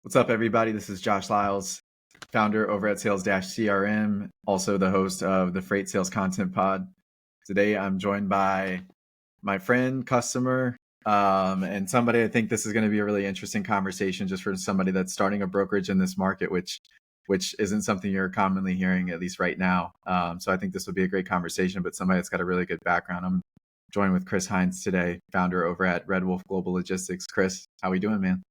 What's up, everybody? This is Josh Lyles, founder over at Sales-CRM, also the host of the Freight Sales Content Pod. Today, I'm joined by my friend, customer, and somebody. I think this is going to be a really interesting conversation just for somebody that's starting a brokerage in this market, which isn't something you're commonly hearing, at least right now. So I think this would be a great conversation, but somebody that's got a really good background. I'm joined with Chris Hinz today, founder over at Red Wolf Global Logistics. Chris, how we doing, man?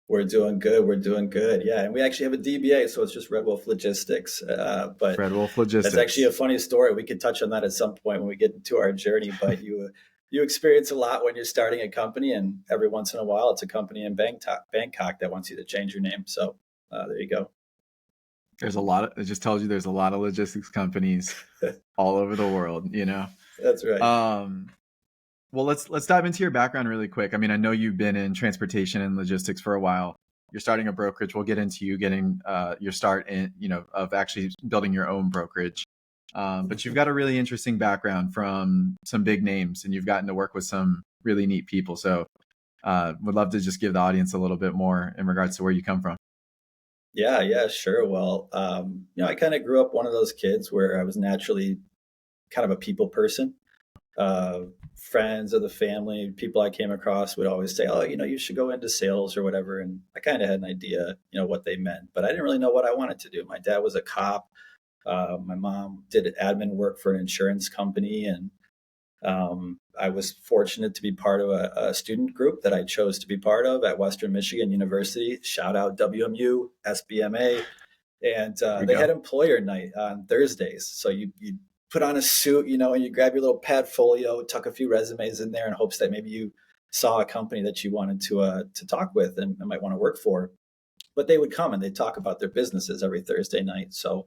We're doing good. We're doing good. Yeah. And we actually have a DBA, so it's just Red Wolf Logistics. But Red Wolf that's actually a Logistics. funny story. We could touch on that at some point when we get into our journey. But you experience a lot when you're starting a company, and every once in a while, it's a company in Bangkok that wants you to change your name. So there you go. It just tells you there's a lot of logistics companies all over the world, you know? That's right. Um, well, let's dive into your background really quick. I mean, I know you've been in transportation and logistics for a while. You're starting a brokerage. We'll get into you getting your start in, of actually building your own brokerage. But you've got a really interesting background from some big names, and you've gotten to work with some really neat people. So, would love to just give the audience a little bit more in regards to where you come from. Yeah, sure. Well, I kind of grew up one of those kids where I was naturally kind of a people person. uh, Friends of the family, people I came across would always say, "Oh, you should go into sales or whatever." And I kind of had an idea, what they meant, but I didn't really know what I wanted to do. My dad was a cop. My mom did admin work for an insurance company, and I was fortunate to be part of a student group that I chose to be part of at Western Michigan University. Shout out WMU, SBMA. And There we they go. had employer night on Thursdays. So you put on a suit, and you grab your little pad folio, tuck a few resumes in there in hopes that maybe you saw a company that you wanted to talk with and might want to work for. But they would come and they'd talk about their businesses every Thursday night. So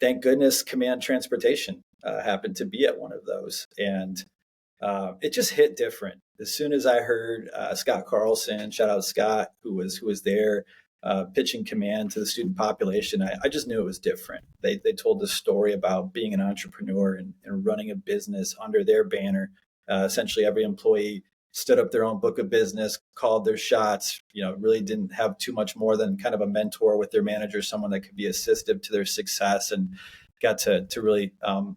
thank goodness Command Transportation happened to be at one of those. And it just hit different. As soon as I heard Scott Carlson, shout out Scott, who was there pitching Command to the student population, I just knew it was different. They told the story about being an entrepreneur and running a business under their banner. Essentially, every employee stood up their own book of business, called their shots. Really didn't have too much more than kind of a mentor with their manager, someone that could be assistive to their success, and got to really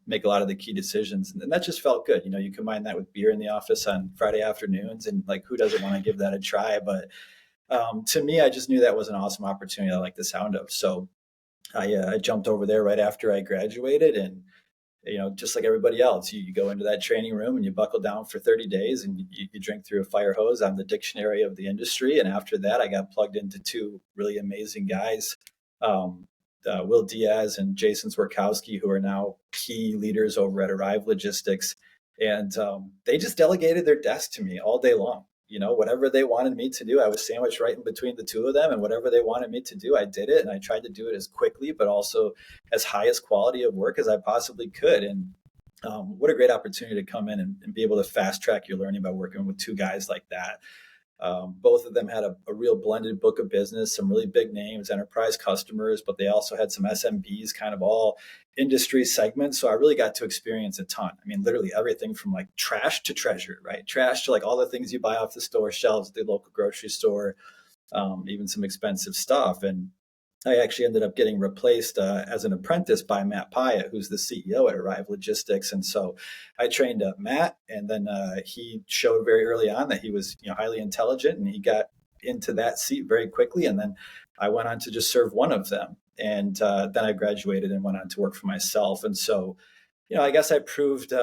make a lot of the key decisions. And that just felt good. You combine that with beer in the office on Friday afternoons, and like, who doesn't want to give that a try? But to me, I just knew that was an awesome opportunity I like the sound of. So I jumped over there right after I graduated, and just like everybody else, you go into that training room and you buckle down for 30 days and you drink through a fire hose on the dictionary of the industry. And after that, I got plugged into two really amazing guys, um, Will Diaz and Jason Swerkowski, who are now key leaders over at Arrive Logistics. And they just delegated their desk to me all day long. Whatever they wanted me to do, I was sandwiched right in between the two of them. And whatever they wanted me to do, I did it. And I tried to do it as quickly, but also as highest quality of work as I possibly could. And what a great opportunity to come in and be able to fast track your learning by working with two guys like that. Both of them had a real blended book of business, some really big names, enterprise customers, but they also had some SMBs, kind of all industry segments. So I really got to experience a ton. I mean, literally everything from like trash to treasure, right? Trash to like all the things you buy off the store shelves at the local grocery store, even some expensive stuff. And I actually ended up getting replaced as an apprentice by Matt Pyatt, who's the CEO at Arrive Logistics. And so I trained up Matt, and then he showed very early on that he was highly intelligent, and he got into that seat very quickly. And then I went on to just serve one of them. And then I graduated and went on to work for myself. And so I guess I proved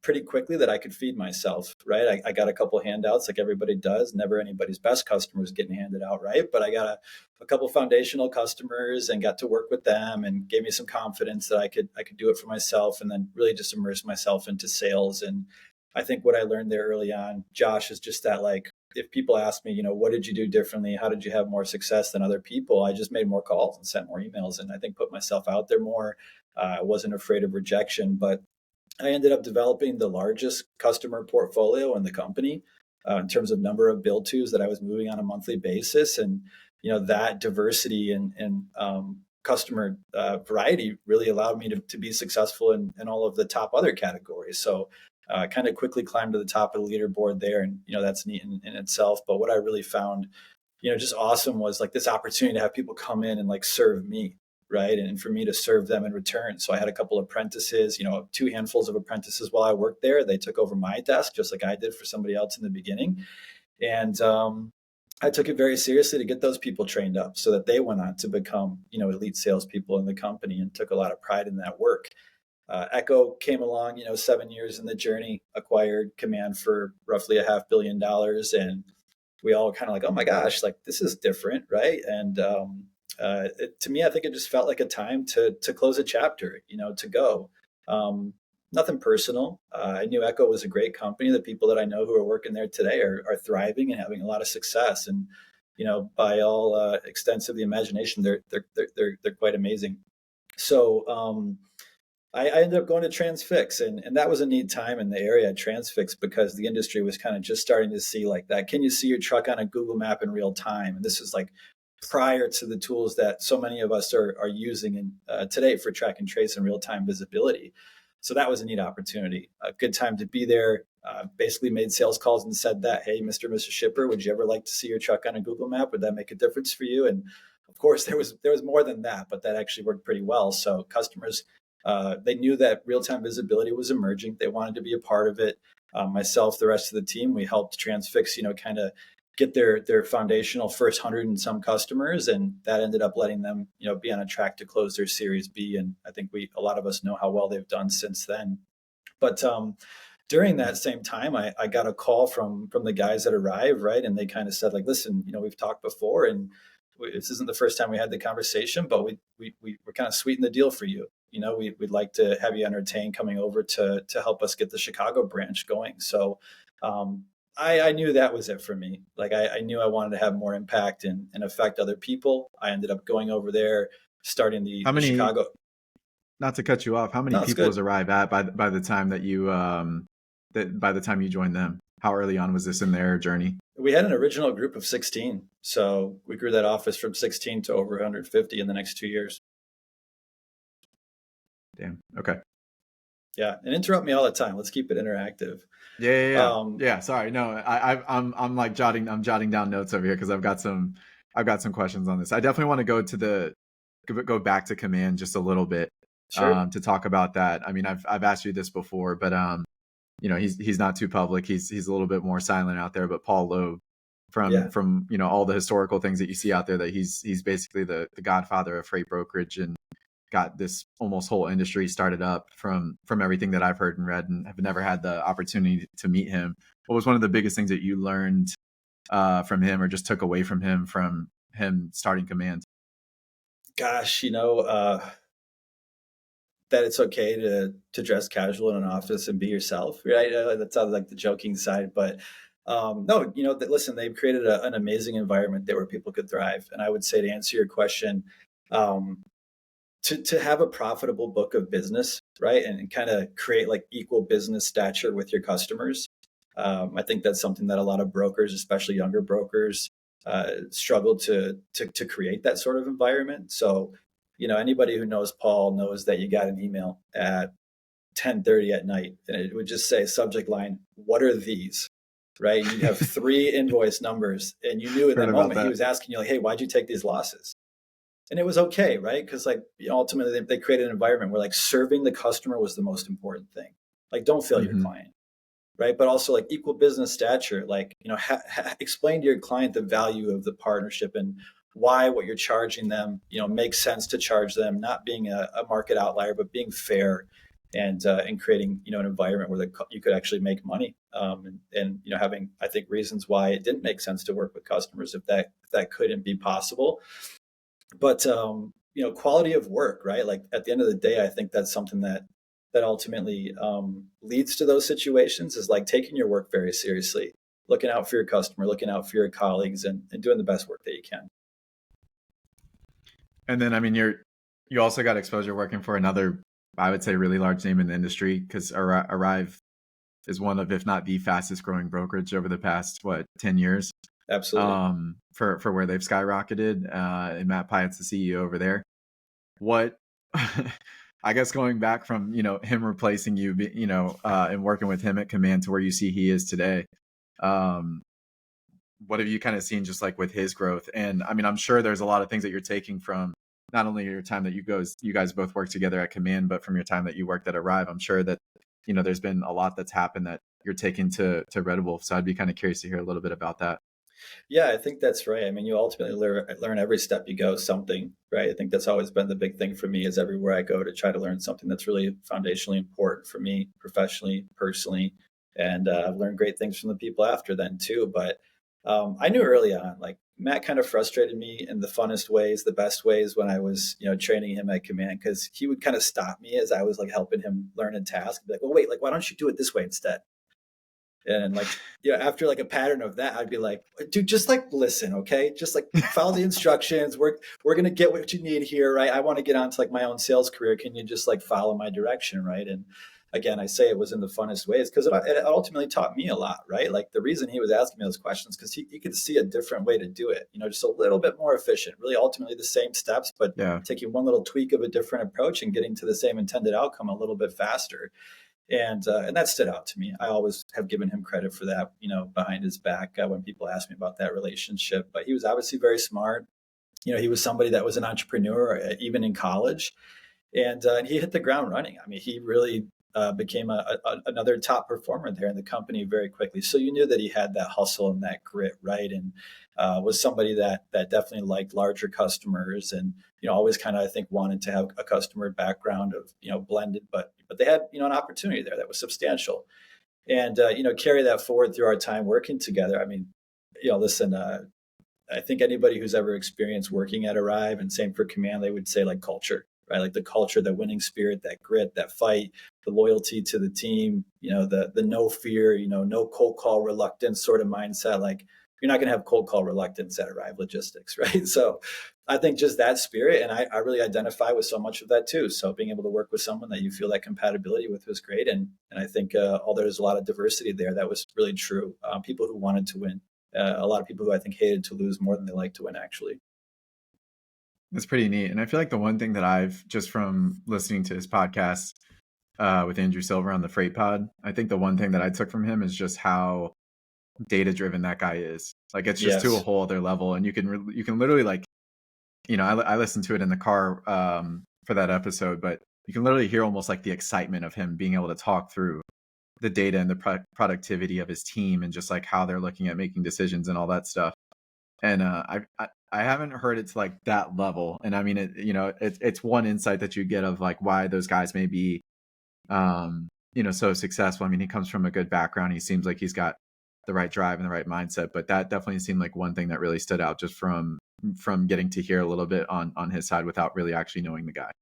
pretty quickly that I could feed myself, right? I got a couple handouts like everybody does. Never anybody's best customers getting handed out, right? But I got a couple foundational customers and got to work with them, and gave me some confidence that I could do it for myself, and then really just immerse myself into sales. And I think what I learned there early on, Josh, is just that, like, if people ask me, what did you do differently? How did you have more success than other people? I just made more calls and sent more emails, and I think put myself out there more. I wasn't afraid of rejection, but I ended up developing the largest customer portfolio in the company in terms of number of bill twos that I was moving on a monthly basis. And, that diversity and customer variety really allowed me to be successful in all of the top other categories. So kind of quickly climbed to the top of the leaderboard there. And, that's neat in itself. But what I really found just awesome was like this opportunity to have people come in and like serve me, right? And for me to serve them in return. So I had a couple of apprentices, two handfuls of apprentices while I worked there. They took over my desk just like I did for somebody else in the beginning. And I took it very seriously to get those people trained up so that they went on to become, elite salespeople in the company, and took a lot of pride in that work. Echo came along, 7 years in the journey, acquired Command for roughly $500 million. And we all kind of like, oh my gosh, like this is different, right? And to me, I think it just felt like a time to close a chapter, to go. Nothing personal. I knew Echo was a great company. The people that I know who are working there today are thriving and having a lot of success. And by all extents of the imagination, they're quite amazing. So I ended up going to Transfix, and that was a neat time in the area at Transfix because the industry was kind of just starting to see like that. Can you see your truck on a Google map in real time? And this is like prior to the tools that so many of us are using today for track and trace and real time visibility. So that was a neat opportunity. A good time to be there. Basically made sales calls and said that, hey, Mr. and Mrs. Shipper, would you ever like to see your truck on a Google map? Would that make a difference for you? And of course, there was more than that, but that actually worked pretty well. So customers, they knew that real-time visibility was emerging. They wanted to be a part of it. Myself, the rest of the team, we helped Transfix, kind of get their foundational first 100 and some customers, and that ended up letting them, be on a track to close their Series B. And I think a lot of us know how well they've done since then. But during that same time, I got a call from the guys at Arrive, right? And they kind of said like, listen, we've talked before, and this isn't the first time we had the conversation, but we're kind of sweetening the deal for you. We'd like to have you entertain coming over to help us get the Chicago branch going. So I knew that was it for me. Like I knew I wanted to have more impact and affect other people. I ended up going over there, starting the Chicago. Not to cut you off, how many people was Arrive at by the time that you by the time you joined them? How early on was this in their journey? We had an original group of 16. So we grew that office from 16 to over 150 in the next 2 years. Damn. Okay. Yeah, and interrupt me all the time. Let's keep it interactive. Yeah. Sorry. No, I'm like jotting down notes over here because I've got some questions on this. I definitely want to go back to Command just a little bit. Sure. To talk about that. I mean, I've asked you this before, but he's not too public. He's a little bit more silent out there. But Paul Loeb, from all the historical things that you see out there, that he's basically the godfather of freight brokerage and got this almost whole industry started up from everything that I've heard and read, and have never had the opportunity to meet him. What was one of the biggest things that you learned from him, or just took away from him starting Command? Gosh, that it's okay to dress casual in an office and be yourself, right? That sounds like the joking side, but no, listen, they've created an amazing environment there where people could thrive. And I would say, to answer your question, to have a profitable book of business, right, and kind of create like equal business stature with your customers. I think that's something that a lot of brokers, especially younger brokers, struggle to create that sort of environment. So anybody who knows Paul knows that you got an email at 10:30 at night, and it would just say subject line, "What are these?" Right? You'd have 3 invoice numbers, and you knew in that moment he was asking you like, "Hey, why'd you take these losses?" And it was okay, right? Because ultimately they created an environment where like serving the customer was the most important thing. Like, don't fail your client, right? But also like equal business stature. Like explain to your client the value of the partnership and why what you're charging them, makes sense to charge them, not being a market outlier, but being fair and creating, an environment where you could actually make money. And having, I think, reasons why it didn't make sense to work with customers if that couldn't be possible. But, quality of work, right? Like at the end of the day, I think that's something that ultimately leads to those situations, is like taking your work very seriously, looking out for your customer, looking out for your colleagues, and doing the best work that you can. And then, I mean, you also got exposure working for another, I would say, really large name in the industry, because Arrive is one of, if not the fastest growing brokerage over the past 10 years. Absolutely. For where they've skyrocketed. And Matt Pyatt's the CEO over there. What, I guess, going back from him replacing you, and working with him at Command to where you see he is today. what have you kind of seen just like with his growth? And I mean, I'm sure there's a lot of things that you're taking from not only your time that you guys both worked together at Command, but from your time that you worked at Arrive. I'm sure that, there's been a lot that's happened that you're taking to Red Wolf. So I'd be kind of curious to hear a little bit about that. Yeah, I think that's right. I mean, you ultimately learn every step you go something, right? I think that's always been the big thing for me is everywhere I go to try to learn something that's really foundationally important for me professionally, personally. And I've learned great things from the people after then too. But I knew early on, like Matt kind of frustrated me in the funnest ways, the best ways when I was, training him at Command, because he would kind of stop me as I was like helping him learn a task. Be like, well, wait, like, why don't you do it this way instead? And like, after like a pattern of that, I'd be like, dude, just like listen, okay? Just like follow the instructions. We're gonna get what you need here, right? I want to get onto like my own sales career. Can you just like follow my direction, right? And again, I say it was in the funnest ways because it ultimately taught me a lot, right? Like the reason he was asking me those questions because he could see a different way to do it, just a little bit more efficient, really ultimately the same steps, but Yeah. taking one little tweak of a different approach and getting to the same intended outcome a little bit faster. And that stood out to me. I always have given him credit for that, behind his back when people ask me about that relationship. But he was obviously very smart. He was somebody that was an entrepreneur even in college, and he hit the ground running. I mean, he really became another top performer there in the company very quickly. So you knew that he had that hustle and that grit, right? And was somebody that definitely liked larger customers and always kind of I think wanted to have a customer background of blended, but they had an opportunity there that was substantial, and carry that forward through our time working together. I mean, listen. I think anybody who's ever experienced working at Arrive and same for Command, they would say like culture, right? Like the culture, the winning spirit, that grit, that fight, the loyalty to the team, the no fear, no cold call reluctance sort of mindset. Like you're not going to have cold call reluctance at Arrive Logistics, right? So I think just that spirit, and I really identify with so much of that too. So being able to work with someone that you feel that compatibility with was great, and I think although there's a lot of diversity there, that was really true. People who wanted to win. A lot of people who I think hated to lose more than they like to win, actually. That's pretty neat. And I feel like the one thing that I've just from listening to his podcast with Andrew Silver on the Freight Pod, I think the one thing that I took from him is just how data driven that guy is. Like it's just to a whole other level, and you can literally like, I listened to it in the car for that episode, but you can literally hear almost like the excitement of him being able to talk through the data and the productivity of his team and just like how they're looking at making decisions and all that stuff. And I haven't heard it to like that level. And I mean, it's one insight that you get of like why those guys may be, so successful. I mean, he comes from a good background. He seems like he's got the right drive and the right mindset, but that definitely seemed like one thing that really stood out just from getting to hear a little bit on his side without really actually knowing the guy.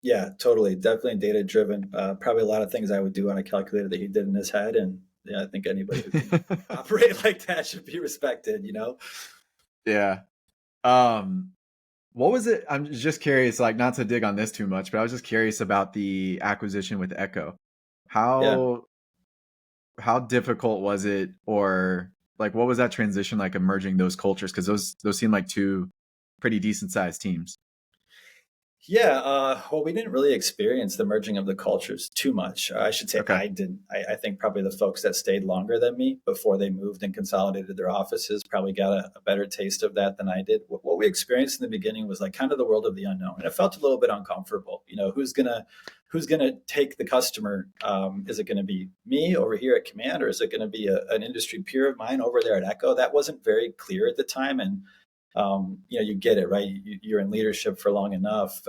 Yeah, totally. Definitely data driven. Probably a lot of things I would do on a calculator that he did in his head. And yeah, I think anybody who can operate like that should be respected, Yeah. What was it? I'm just curious, like not to dig on this too much, but I was just curious about the acquisition with Echo. Yeah. How difficult was it, or like what was that transition like, emerging those cultures? Because those seem like two pretty decent sized teams. Yeah, well, we didn't really experience the merging of the cultures too much. I should say Okay. I didn't. I think probably the folks that stayed longer than me before they moved and consolidated their offices probably got a better taste of that than I did. What we experienced in the beginning was like kind of the world of the unknown, and it felt a little bit uncomfortable. Who's gonna take the customer? Is it going to be me over here at Command, or is it going to be an industry peer of mine over there at Echo? That wasn't very clear at the time, and you get it, right? You're in leadership for long enough.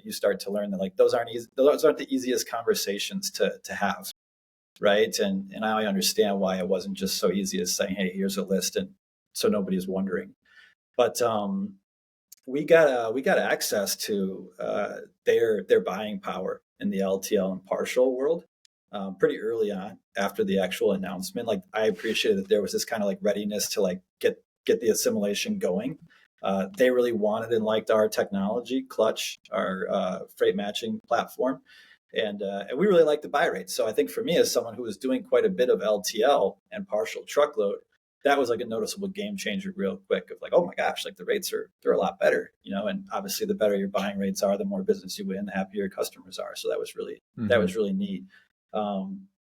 You start to learn that like those aren't easy. Those aren't the easiest conversations to have, right? And I understand why it wasn't just so easy as saying, "Hey, here's a list," and so nobody's wondering. But we got access to their buying power in the LTL and partial world pretty early on after the actual announcement. Like I appreciated that there was this kind of like readiness to like get the assimilation going. They really wanted and liked our technology, Clutch, our freight matching platform, and we really liked the buy rate. So I think for me, as someone who was doing quite a bit of LTL and partial truckload, that was like a noticeable game changer real quick of like, oh my gosh, like the rates they're a lot better, and obviously the better your buying rates are, the more business you win, the happier your customers are. So that was really Mm-hmm. neat.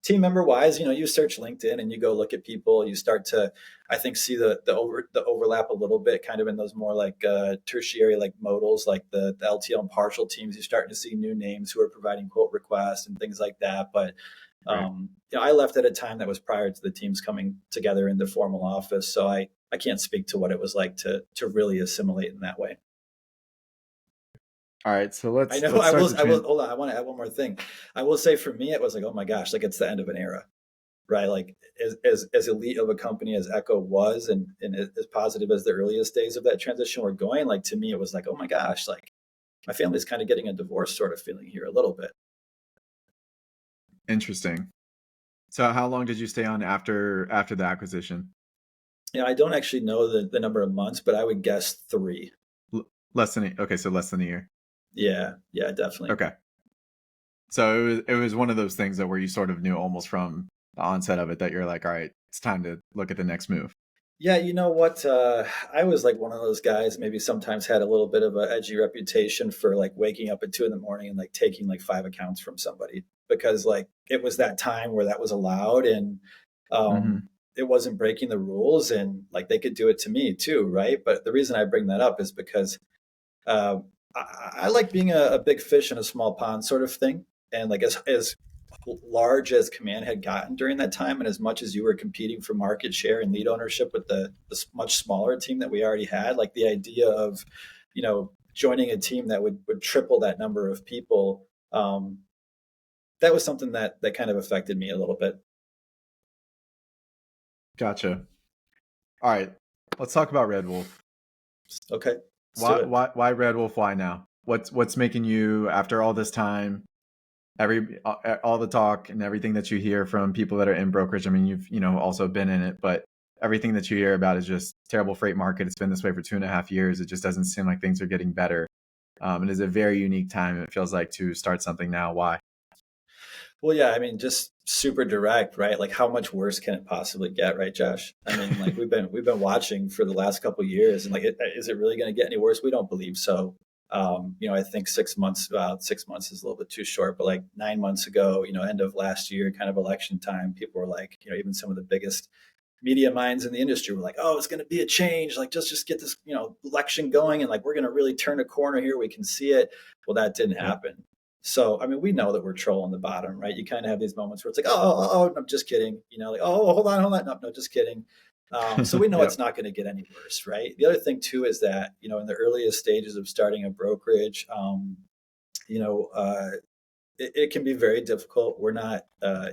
team member wise, you search LinkedIn and you go look at people. You start to, I think, see the overlap a little bit, kind of in those more like tertiary like modals, like the LTL and partial teams. You're starting to see new names who are providing quote requests and things like that. But Right. I left at a time that was prior to the teams coming together in the formal office, so I can't speak to what it was like to really assimilate in that way. All right. So I let's know let's start the I will trend. hold on. I want to add one more thing. I will say for me, it was like, oh my gosh, like it's the end of an era, right? Like as elite of a company as Echo was, and as positive as the earliest days of that transition were going, like to me, it was like, oh my gosh, like my family's kind of getting a divorce sort of feeling here a little bit. Interesting. So how long did you stay on after the acquisition? I don't actually know the number of months, but I would guess 3. Less than okay, so less than a year. Yeah, definitely. Okay. So it was one of those things that where you sort of knew almost from the onset of it that you're like, all right, it's time to look at the next move. Yeah, you know what? I was like one of those guys, maybe sometimes had a little bit of an edgy reputation for like waking up at 2 in the morning and like taking like 5 accounts from somebody because like it was that time where that was allowed and Hmm. it wasn't breaking the rules and like they could do it to me too, right? But the reason I bring that up is because uh, I like being a big fish in a small pond sort of thing. And like as large as Command had gotten during that time, and as much as you were competing for market share and lead ownership with the much smaller team that we already had, like the idea of, joining a team that would triple that number of people, that was something that kind of affected me a little bit. Gotcha. All right. Let's talk about Red Wolf. Okay, let's do Why it. why why Red Wolf? Why now? What's making you after all this time, all the talk and everything that you hear from people that are in brokerage? I mean, you've also been in it, but everything that you hear about is just terrible freight market. It's been this way for 2.5 years. It just doesn't seem like things are getting better. It is a very unique time. It feels like to start something now. Why? Well, yeah, I mean, just super direct, right? Like, how much worse can it possibly get, right, Josh? I mean, like we've been watching for the last couple of years, and like, is it really going to get any worse? We don't believe so. I think 6 months, 6 months is a little bit too short, but like 9 months ago, end of last year, kind of election time, people were like, even some of the biggest media minds in the industry were like, oh, it's going to be a change. Like, just get this, election going, and like we're going to really turn a corner here. We can see it. Well, that didn't Yep. happen. So, I mean, we know that we're trolling the bottom, right? You kind of have these moments where it's like, oh, no, just kidding. Like, oh, hold on. No, just kidding. So we know it's Yep. not going to get any worse, right? The other thing too is that, in the earliest stages of starting a brokerage, you know, uh, it can be very difficult. We're not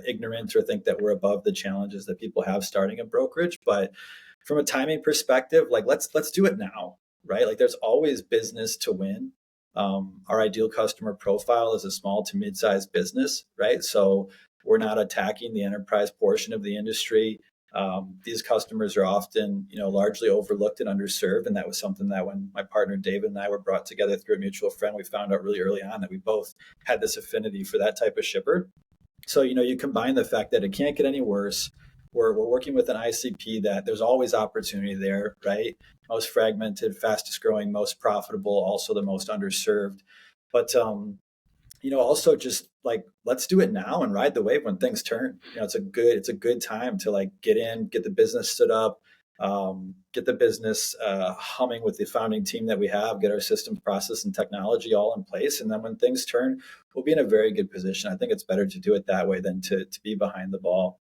ignorant or think that we're above the challenges that people have starting a brokerage, but from a timing perspective, like let's do it now, right? Like there's always business to win. Our ideal customer profile is a small to mid-sized business, right? So we're not attacking the enterprise portion of the industry. These customers are often, largely overlooked and underserved, and that was something that when my partner David and I were brought together through a mutual friend, we found out really early on that we both had this affinity for that type of shipper. So, you combine the fact that it can't get any worse. We're working with an ICP that there's always opportunity there, right? Most fragmented, fastest growing, most profitable, also the most underserved. But also just like let's do it now and ride the wave when things turn. It's a good time to like get in, get the business stood up, get the business humming with the founding team that we have, get our systems, process, and technology all in place, and then when things turn, we'll be in a very good position. I think it's better to do it that way than to be behind the ball.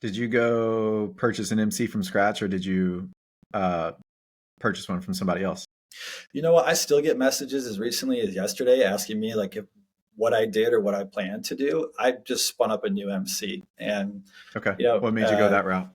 Did you go purchase an MC from scratch, or did you uh, purchase one from somebody else? You know what? I still get messages as recently as yesterday asking me like if what I did or what I plan to do. I just spun up a new MC, and Okay. you know, What made you go uh, that route?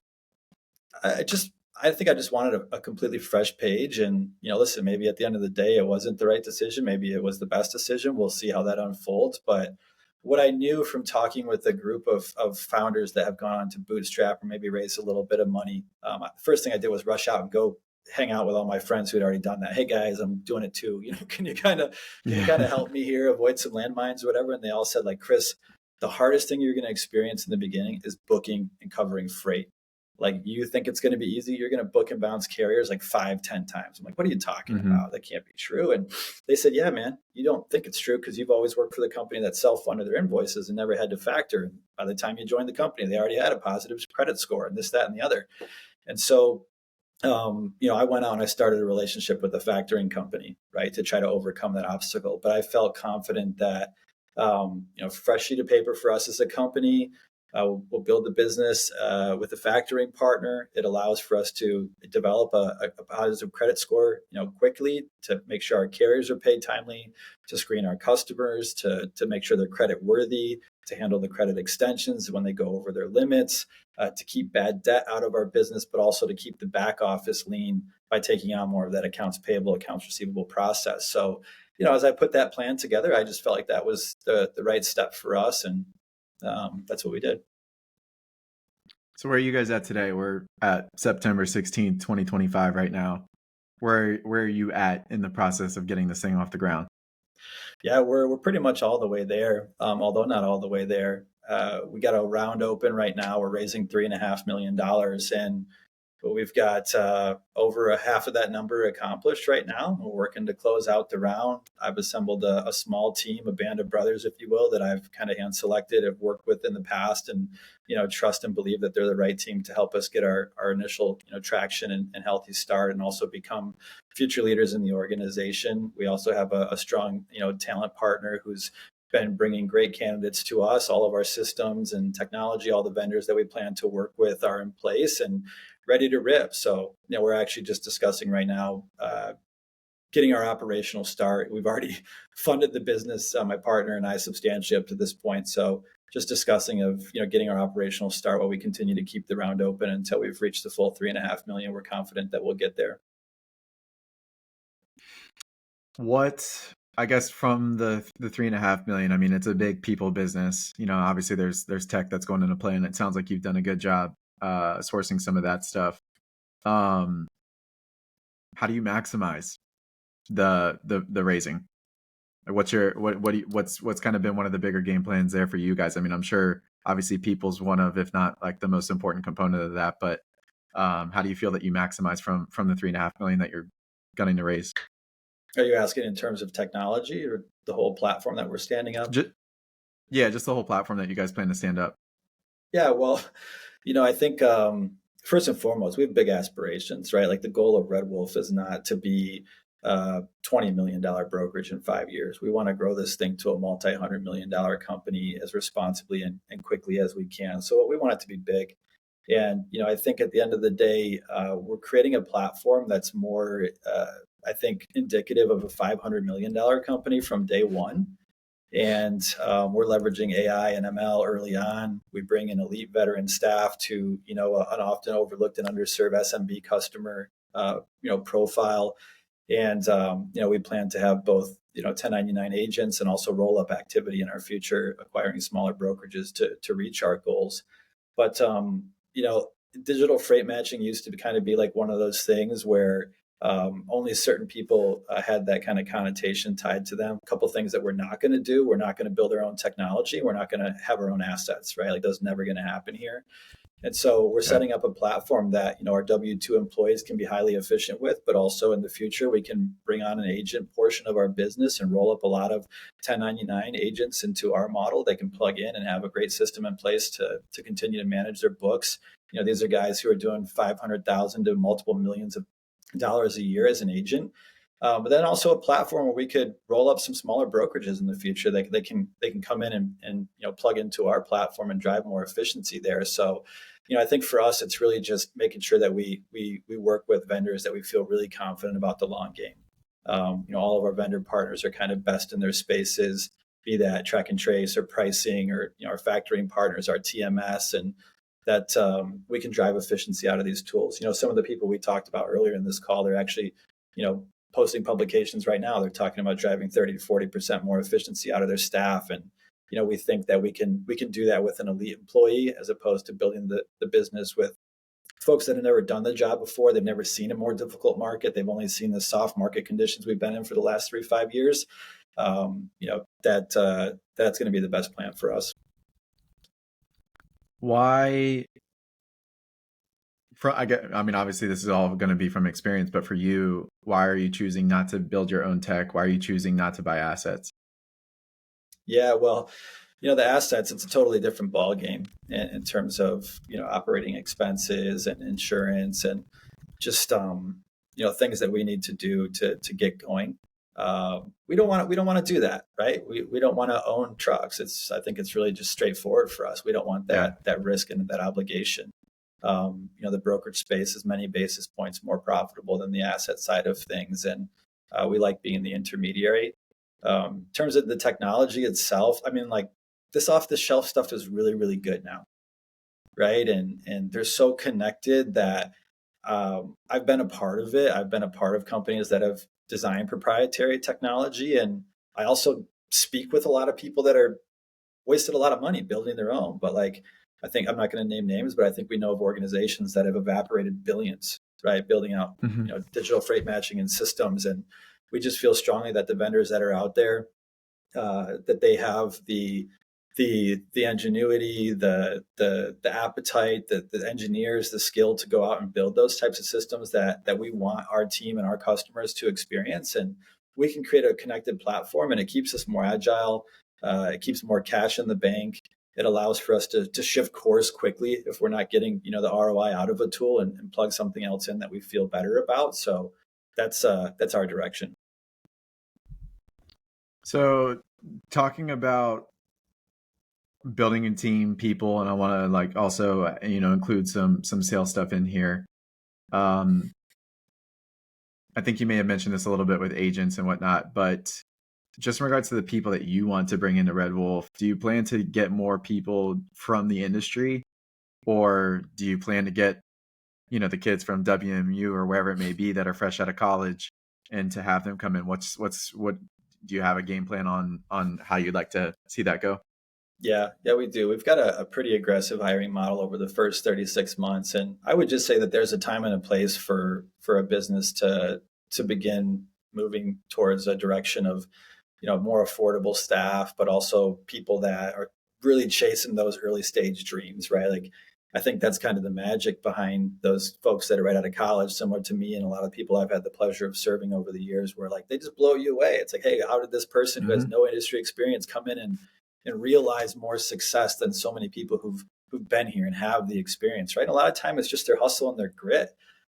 I just I think I just wanted a completely fresh page. And listen, maybe at the end of the day, it wasn't the right decision. Maybe it was the best decision. We'll see how that unfolds. But what I knew from talking with a group of founders that have gone on to bootstrap or maybe raise a little bit of money, the first thing I did was rush out and go hang out with all my friends who had already done that. Hey guys, I'm doing it too. Can you kind of Yeah. help me here, avoid some landmines or whatever? And they all said like, Chris, the hardest thing you're going to experience in the beginning is booking and covering freight. Like, you think it's going to be easy? You're going to book and bounce carriers like 5, 10 times. I'm like, what are you talking Mm-hmm. about? That can't be true. And they said, yeah, man, you don't think it's true because you've always worked for the company that self-funded their invoices and never had to factor. And by the time you joined the company, they already had a positive credit score and this, that, and the other. And so, I went out and I started a relationship with a factoring company, right, to try to overcome that obstacle. But I felt confident that, fresh sheet of paper for us as a company. We'll build the business with a factoring partner. It allows for us to develop a positive credit score, quickly, to make sure our carriers are paid timely, to screen our customers, to make sure they're credit worthy, to handle the credit extensions when they go over their limits, to keep bad debt out of our business, but also to keep the back office lean by taking on more of that accounts payable, accounts receivable process. So, as I put that plan together, I just felt like that was the right step for us. And that's what we did. So where are you guys at today? We're at September 16th, 2025 right now. Where are you at in the process of getting this thing off the ground? Yeah, we're pretty much all the way there, although not all the way there. We got a round open right now. We're raising $3.5 million, and but we've got over a half of that number accomplished right now. We're working to close out the round. I've assembled a small team, a band of brothers, if you will, that I've kind of hand selected, have worked with in the past, and trust and believe that they're the right team to help us get our initial traction and healthy start, and also become future leaders in the organization. We also have a strong talent partner who's been bringing great candidates to us. All of our systems and technology, all the vendors that we plan to work with are in place and ready to rip. So, we're actually just discussing right now getting our operational start. We've already funded the business, my partner and I, substantially up to this point. So, just discussing of getting our operational start while we continue to keep the round open until we've reached the full 3.5 million. We're confident that we'll get there. What, I guess, from the 3.5 million, I mean, it's a big people business. Obviously there's tech that's going into play, and it sounds like you've done a good job sourcing some of that stuff. Um, how do you maximize the raising? What's kind of been one of the bigger game plans there for you guys? I mean, I'm sure obviously people's one of, if not like the most important component of that, but how do you feel that you maximize from the 3.5 million that you're gunning to raise? Are you asking in terms of technology or the whole platform that we're standing up? Yeah, just the whole platform that you guys plan to stand up. Yeah, well, I think first and foremost, we have big aspirations, right? Like, the goal of Red Wolf is not to be a $20 million brokerage in 5 years. We want to grow this thing to a multi-$100 million company as responsibly and quickly as we can. So we want it to be big. And, I think at the end of the day, we're creating a platform that's more, I think, indicative of a $500 million company from day one. And we're leveraging AI and ML early on. We bring in elite veteran staff to, an often overlooked and underserved SMB customer, profile. And, we plan to have both, 1099 agents and also roll up activity in our future, acquiring smaller brokerages to reach our goals. But, digital freight matching used to kind of be like one of those things where only certain people had that kind of connotation tied to them. A couple of things that we're not going to do. We're not going to build our own technology. We're not going to have our own assets, right? Like, that's never going to happen here. And so we're setting up a platform that, our W-2 employees can be highly efficient with, but also in the future, we can bring on an agent portion of our business and roll up a lot of 1099 agents into our model. They can plug in and have a great system in place to continue to manage their books. These are guys who are doing 500,000 to multiple millions of dollars a year as an agent. But then also a platform where we could roll up some smaller brokerages in the future. They can come in and plug into our platform and drive more efficiency there. So, I think for us, it's really just making sure that we work with vendors that we feel really confident about the long game. All of our vendor partners are kind of best in their spaces, be that track and trace or pricing, or our factoring partners, our TMS, and that we can drive efficiency out of these tools. Some of the people we talked about earlier in this call, they're actually, posting publications right now. They're talking about driving 30 to 40% more efficiency out of their staff. And, we think that we can do that with an elite employee, as opposed to building the business with folks that have never done the job before. They've never seen a more difficult market. They've only seen the soft market conditions we've been in for the last 3-5 years. That's going to be the best plan for us. Why I mean, obviously this is all going to be from experience, but for you, why are you choosing not to build your own tech? Why are you choosing not to buy assets? Yeah, well, the assets, it's a totally different ball game in terms of, operating expenses and insurance and just, things that we need to do to get going. We don't want to do that, right? We don't want to own trucks. I think it's really just straightforward for us. We don't want Yeah. that risk and that obligation. The brokerage space is many basis points more profitable than the asset side of things, and we like being the intermediary. In terms of the technology itself, I mean, like this off the shelf stuff is really, really good now, right? And they're so connected that I've been a part of it. I've been a part of companies that have designed proprietary technology, and I also speak with a lot of people that are wasted a lot of money building their own. But like, I think I'm not going to name names, but I think we know of organizations that have evaporated billions, right, building out Hmm. digital freight matching and systems. And we just feel strongly that the vendors that are out there, that they have the ingenuity, the appetite, the engineers, the skill to go out and build those types of systems that we want our team and our customers to experience. And we can create a connected platform, and it keeps us more agile. It keeps more cash in the bank. It allows for us to shift course quickly if we're not getting the ROI out of a tool, and plug something else in that we feel better about. So that's our direction. So talking about building a team, people, and I want to like also include some sales stuff in here. Um, I think you may have mentioned this a little bit with agents and whatnot, but just in regards to the people that you want to bring into Red Wolf, do you plan to get more people from the industry, or do you plan to get the kids from WMU or wherever it may be that are fresh out of college, and to have them come in? What do you have a game plan on how you'd like to see that go? Yeah, we do. We've got a pretty aggressive hiring model over the first 36 months. And I would just say that there's a time and a place for a business to begin moving towards a direction of, more affordable staff, but also people that are really chasing those early stage dreams, right? Like I think that's kind of the magic behind those folks that are right out of college, similar to me and a lot of people I've had the pleasure of serving over the years, where like they just blow you away. It's like, hey, how did this person who has Hmm. no industry experience come in and realize more success than so many people who've been here and have the experience, right? And a lot of time it's just their hustle and their grit,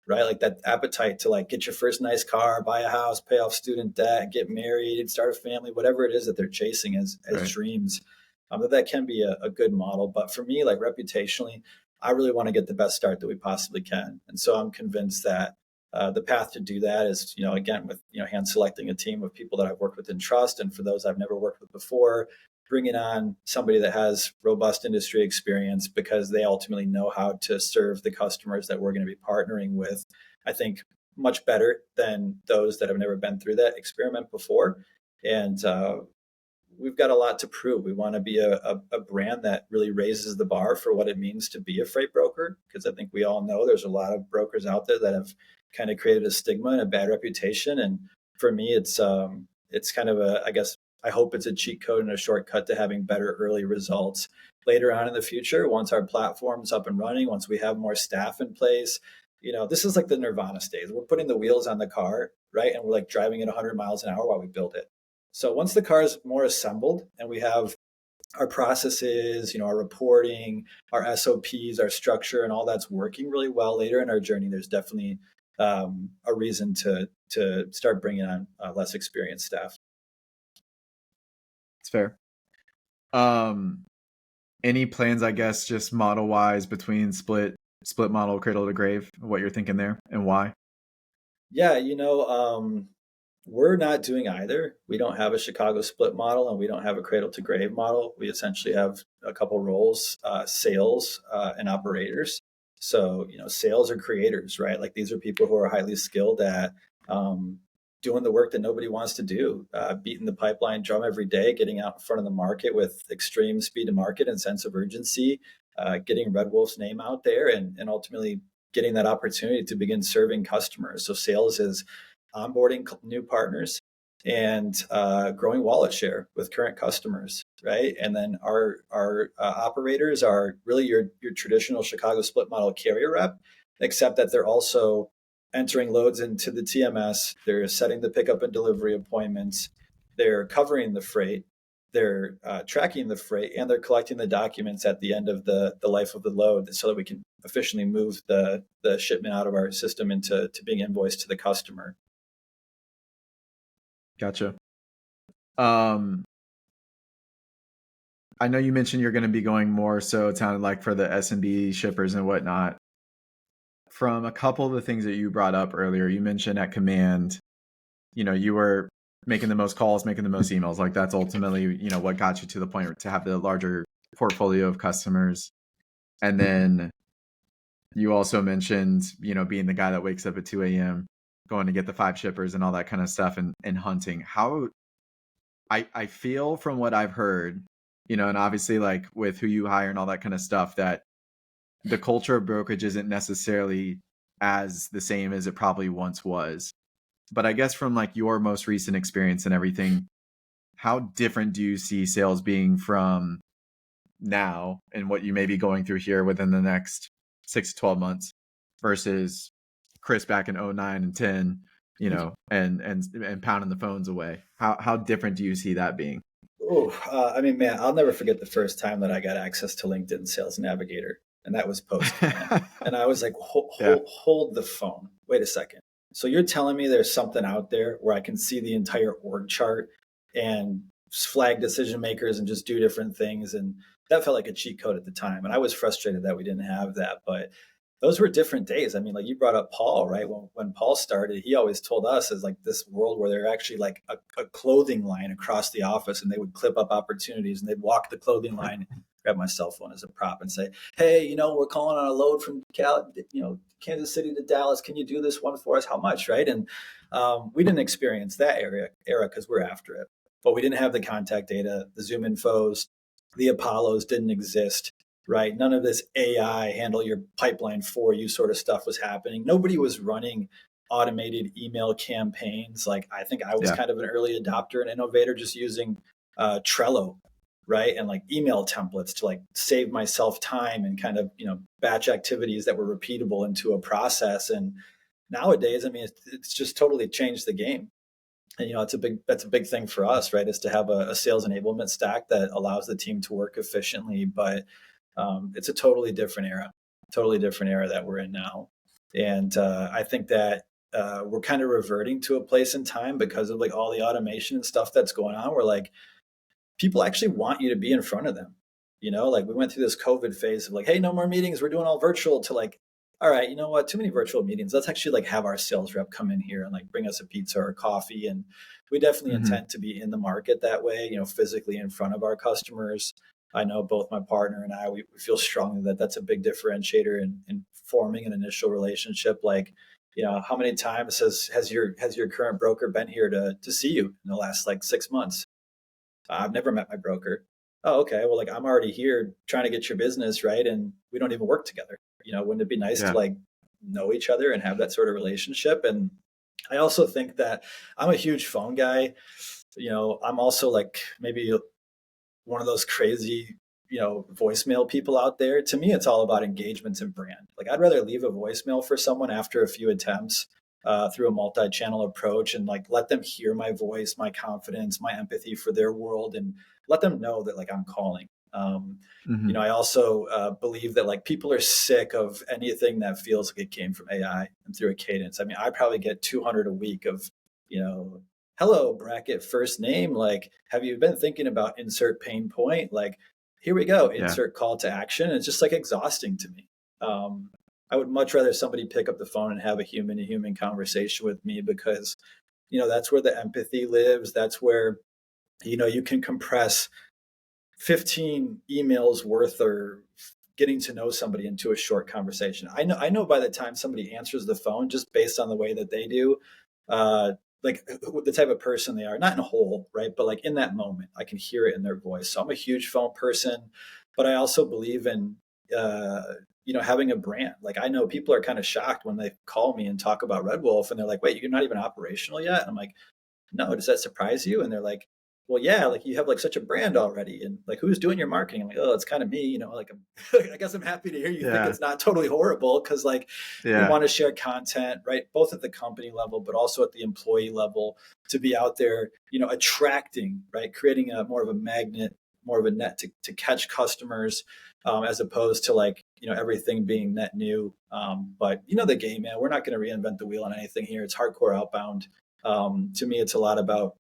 right? Like that appetite to like get your first nice car, buy a house, pay off student debt, get married, start a family, whatever it is that they're chasing as Right. dreams. That can be a good model. But for me, like reputationally, I really want to get the best start that we possibly can. And so I'm convinced that the path to do that is, again, with, hand selecting a team of people that I've worked with and trust. And for those I've never worked with before, bringing on somebody that has robust industry experience because they ultimately know how to serve the customers that we're going to be partnering with. I think much better than those that have never been through that experiment before. And we've got a lot to prove. We want to be a brand that really raises the bar for what it means to be a freight broker, because I think we all know there's a lot of brokers out there that have kind of created a stigma and a bad reputation. And for me, it's kind of I guess I hope it's a cheat code and a shortcut to having better early results later on in the future. Once our platform's up and running, once we have more staff in place, this is like the nirvana stage. We're putting the wheels on the car, right? And we're like driving at 100 miles an hour while we build it. So once the car is more assembled and we have our processes, our reporting, our SOPs, our structure, and all that's working really well later in our journey, there's definitely a reason to start bringing on less experienced staff. It's fair. Um, any plans, I guess, just model wise between split model, cradle to grave, what you're thinking there and why? Yeah, we're not doing either. We don't have a Chicago split model and we don't have a cradle to grave model. We essentially have a couple roles, sales and operators. So, sales are creators, right? Like these are people who are highly skilled at doing the work that nobody wants to do, beating the pipeline drum every day, getting out in front of the market with extreme speed to market and sense of urgency, getting Red Wolf's name out there, and ultimately getting that opportunity to begin serving customers. So sales is onboarding new partners and growing wallet share with current customers, right? And then our operators are really your traditional Chicago split model carrier rep, except that they're also entering loads into the TMS. They're setting the pickup and delivery appointments. They're covering the freight. They're tracking the freight, and they're collecting the documents at the end of the life of the load so that we can efficiently move the shipment out of our system into being invoiced to the customer. Gotcha. I know you mentioned you're going to be going more, so it sounded like for the SMB shippers and whatnot. From a couple of the things that you brought up earlier, you mentioned at Command, you were making the most calls, making the most emails. Like that's ultimately, what got you to the point to have the larger portfolio of customers. And then you also mentioned, being the guy that wakes up at 2 a.m., going to get the 5 shippers and all that kind of stuff and hunting. How I feel from what I've heard, and obviously like with who you hire and all that kind of stuff, that the culture of brokerage isn't necessarily as the same as it probably once was. But I guess from like your most recent experience and everything, how different do you see sales being from now and what you may be going through here within the next 6 to 12 months versus Chris back in 09 and 10, and pounding the phones away? How different do you see that being? I mean, man, I'll never forget the first time that I got access to LinkedIn Sales Navigator, and that was post. And I was like, hold the phone. Wait a second. So you're telling me there's something out there where I can see the entire org chart and flag decision makers and just do different things? And that felt like a cheat code at the time. And I was frustrated that we didn't have that. But those were different days. I mean, like you brought up Paul, right? When Paul started, he always told us is like this world where they're actually like a clothing line across the office, and they would clip up opportunities and they'd walk the clothing line, grab my cell phone as a prop and say, hey, we're calling on a load from Kansas City to Dallas. Can you do this one for us? How much, right? And we didn't experience that era because we're after it. But we didn't have the contact data, the Zoom infos, the Apollos didn't exist. Right? None of this AI handle your pipeline for you sort of stuff was happening. Nobody was running automated email campaigns. Like I think I was kind of an early adopter and innovator, just using Trello, right? And like email templates to like save myself time and kind of, batch activities that were repeatable into a process. And nowadays, I mean, it's just totally changed the game. And, that's a big thing for us, right? Is to have a sales enablement stack that allows the team to work efficiently. But it's a totally different era that we're in now. And I think that we're kind of reverting to a place in time because of like all the automation and stuff that's going on, where like people actually want you to be in front of them. Like we went through this COVID phase of like, hey, no more meetings, we're doing all virtual, to like, all right, you know what, too many virtual meetings. Let's actually like have our sales rep come in here and like bring us a pizza or coffee. And we definitely intend to be in the market that way, physically in front of our customers. I know both my partner and I, we feel strongly that that's a big differentiator in forming an initial relationship. Like, how many times has your current broker been here to see you in the last like 6 months? I've never met my broker. Oh, okay. Well, like I'm already here trying to get your business, right? And we don't even work together. Wouldn't it be nice to like know each other and have that sort of relationship? And I also think that I'm a huge phone guy. I'm also like maybe one of those crazy, voicemail people out there. To me, it's all about engagements and brand. Like I'd rather leave a voicemail for someone after a few attempts through a multi-channel approach and like let them hear my voice, my confidence, my empathy for their world, and let them know that like I'm calling. I also believe that like people are sick of anything that feels like it came from AI and through a cadence. I mean, I probably get 200 a week of, hello, bracket first name. Like, have you been thinking about insert pain point? Like, here we go, insert call to action. It's just like exhausting to me. I would much rather somebody pick up the phone and have a human to human conversation with me, because, that's where the empathy lives. That's where, you can compress 15 emails worth or getting to know somebody into a short conversation. I know by the time somebody answers the phone, just based on the way that they do, like the type of person they are, not in a whole, right? But like in that moment, I can hear it in their voice. So I'm a huge phone person, but I also believe in, having a brand. Like I know people are kind of shocked when they call me and talk about Red Wolf and they're like, wait, you're not even operational yet? And I'm like, no, does that surprise you? And they're like, well, yeah, like you have like such a brand already, and like who's doing your marketing? I'm like, oh, it's kind of me, like I guess I'm happy to hear you think Yeah. it's not totally horrible, because like we Yeah. want to share content, right? Both at the company level, but also at the employee level, to be out there, attracting, right? Creating a more of a magnet, more of a net to catch customers, as opposed to like, everything being net new. But the game, man, we're not going to reinvent the wheel on anything here. It's hardcore outbound. To me, it's a lot about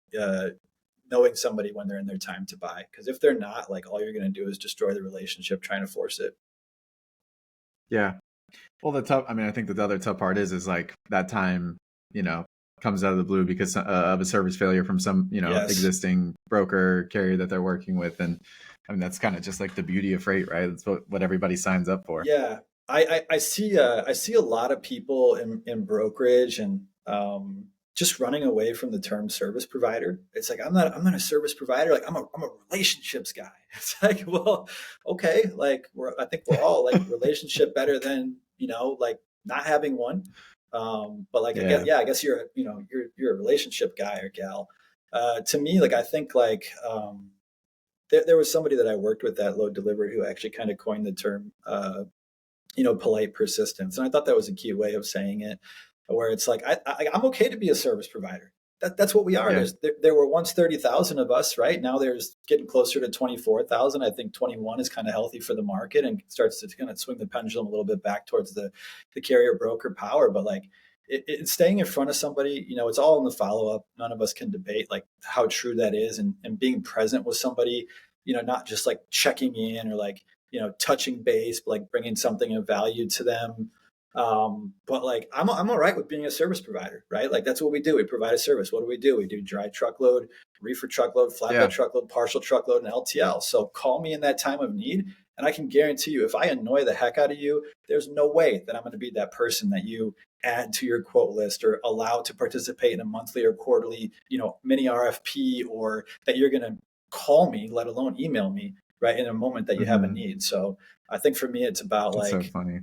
knowing somebody when they're in their time to buy. Because if they're not, like all you're going to do is destroy the relationship trying to force it. Yeah. Well, I mean, I think that the other tough part is like that time, you know, comes out of the blue because of a service failure from some, Yes. existing broker carrier that they're working with. And I mean, that's kind of just like the beauty of freight, right? That's what everybody signs up for. Yeah. I see a lot of people in brokerage and just running away from the term service provider. It's like I'm not a service provider. Like I'm a relationships guy. It's like, well, okay, like I think we're all like relationship better than like not having one. But like Yeah. I guess you're a relationship guy or gal. To me, like I think like there was somebody that I worked with at Load Delivery who actually kind of coined the term polite persistence. And I thought that was a key way of saying it, where it's like, I'm okay to be a service provider. That's what we are. Yeah. There were once 30,000 of us, right? Now there's getting closer to 24,000. I think 21 is kind of healthy for the market and starts to kind of swing the pendulum a little bit back towards the carrier broker power. But like it's staying in front of somebody, it's all in the follow up. None of us can debate like how true that is, and being present with somebody, not just like checking in or like, touching base, like bringing something of value to them. But like, I'm all right with being a service provider, right? Like that's what we do. We provide a service. What do? We do dry truckload, reefer truckload, flatbed Yeah. truckload, partial truckload, and LTL. So call me in that time of need. And I can guarantee you, if I annoy the heck out of you, there's no way that I'm going to be that person that you add to your quote list or allow to participate in a monthly or quarterly, mini RFP, or that you're going to call me, let alone email me, right, in a moment that you have a Hmm. need. So I think for me, it's about That's so like, funny.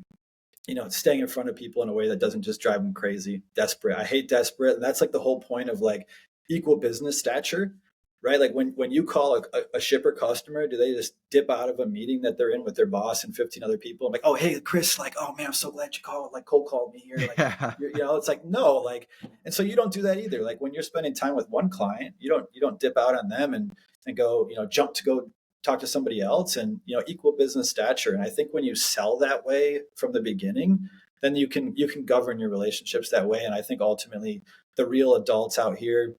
staying in front of people in a way that doesn't just drive them crazy. Desperate. I hate desperate. And that's like the whole point of like equal business stature, right? Like when you call a shipper customer, do they just dip out of a meeting that they're in with their boss and 15 other people? I'm like, oh, hey, Chris, like, oh man, I'm so glad you called, like cold called me here. Like, Yeah. it's like, no, like, and so you don't do that either. Like when you're spending time with one client, you don't dip out on them and go, jump to go talk to somebody else, and equal business stature. And I think when you sell that way from the beginning, then you can govern your relationships that way. And I think ultimately the real adults out here,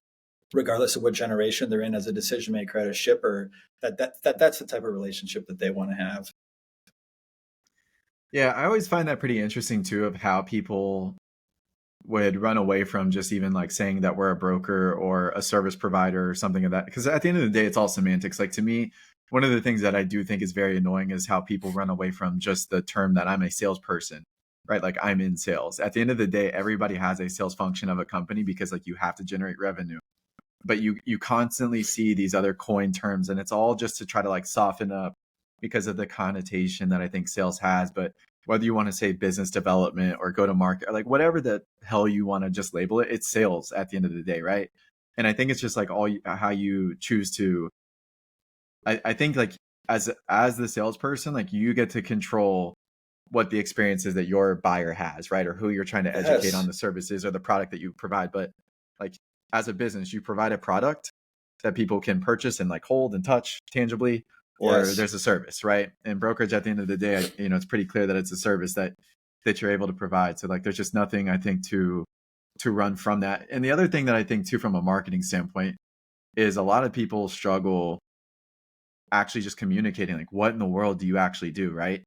regardless of what generation they're in as a decision maker at a shipper, that's the type of relationship that they want to have. Yeah. I always find that pretty interesting too, of how people would run away from just even like saying that we're a broker or a service provider or something of that. Because at the end of the day, it's all semantics. Like to me, one of the things that I do think is very annoying is how people run away from just the term that I'm a salesperson, right? Like I'm in sales. At the end of the day, everybody has a sales function of a company because like you have to generate revenue. But you constantly see these other coin terms, and it's all just to try to like soften up because of the connotation that I think sales has. But whether you want to say business development or go to market, or like whatever the hell you want to just label it, it's sales at the end of the day, right? And I think it's just like how you choose to. I think like as the salesperson, like you get to control what the experience is that your buyer has, right? Or who you're trying to educate on Yes. the services or the product that you provide. But like as a business, you provide a product that people can purchase and like hold and touch tangibly, or Yes. there's a service, right? And brokerage at the end of the day, it's pretty clear that it's a service that you're able to provide. So like there's just nothing I think to run from that. And the other thing that I think too from a marketing standpoint is a lot of people struggle actually just communicating like what in the world do you actually do, right?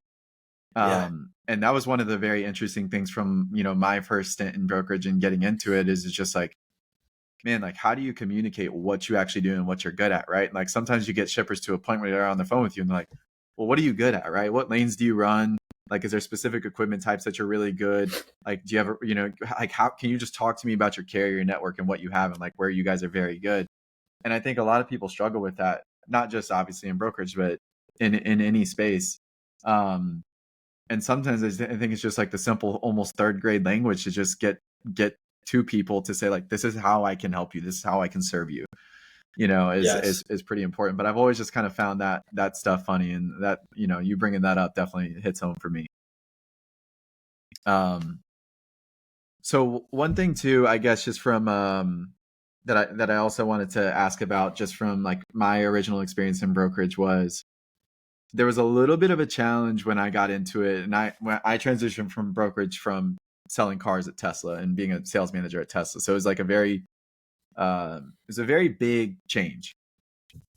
Yeah. And that was one of the very interesting things from my first stint in brokerage and getting into it is it's just like, man, like how do you communicate what you actually do and what you're good at, right? Like sometimes you get shippers to a point where they're on the phone with you and they're like, well, what are you good at, right? What lanes do you run? Like, is there specific equipment types that you're really good? Like, do you ever, like how can you just talk to me about your carrier network and what you have and like where you guys are very good? And I think a lot of people struggle with that, not just obviously in brokerage, but in any space. Um, and sometimes I think it's just like the simple, almost third grade language to just get to people to say like, this is how I can help you. This is how I can serve you. Yes. is pretty important. But I've always just kind of found that stuff funny, and that, you bringing that up definitely hits home for me. So one thing too, I guess, just from that I also wanted to ask about, just from like my original experience in brokerage, was there was a little bit of a challenge when I got into it, and when I transitioned from brokerage from selling cars at Tesla and being a sales manager at Tesla. So it was like it was a very big change.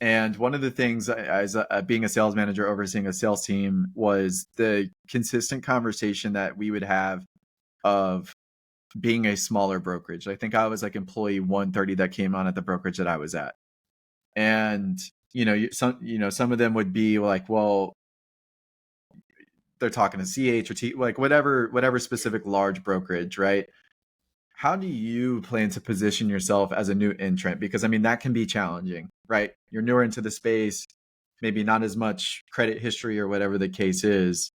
And one of the things, as being a sales manager overseeing a sales team, was the consistent conversation that we would have of being a smaller brokerage. I think I was like employee 130 that came on at the brokerage that I was at. And, some of them would be like, well, they're talking to CH or T, like whatever specific large brokerage, right? How do you plan to position yourself as a new entrant? Because I mean, that can be challenging, right? You're newer into the space, maybe not as much credit history or whatever the case is.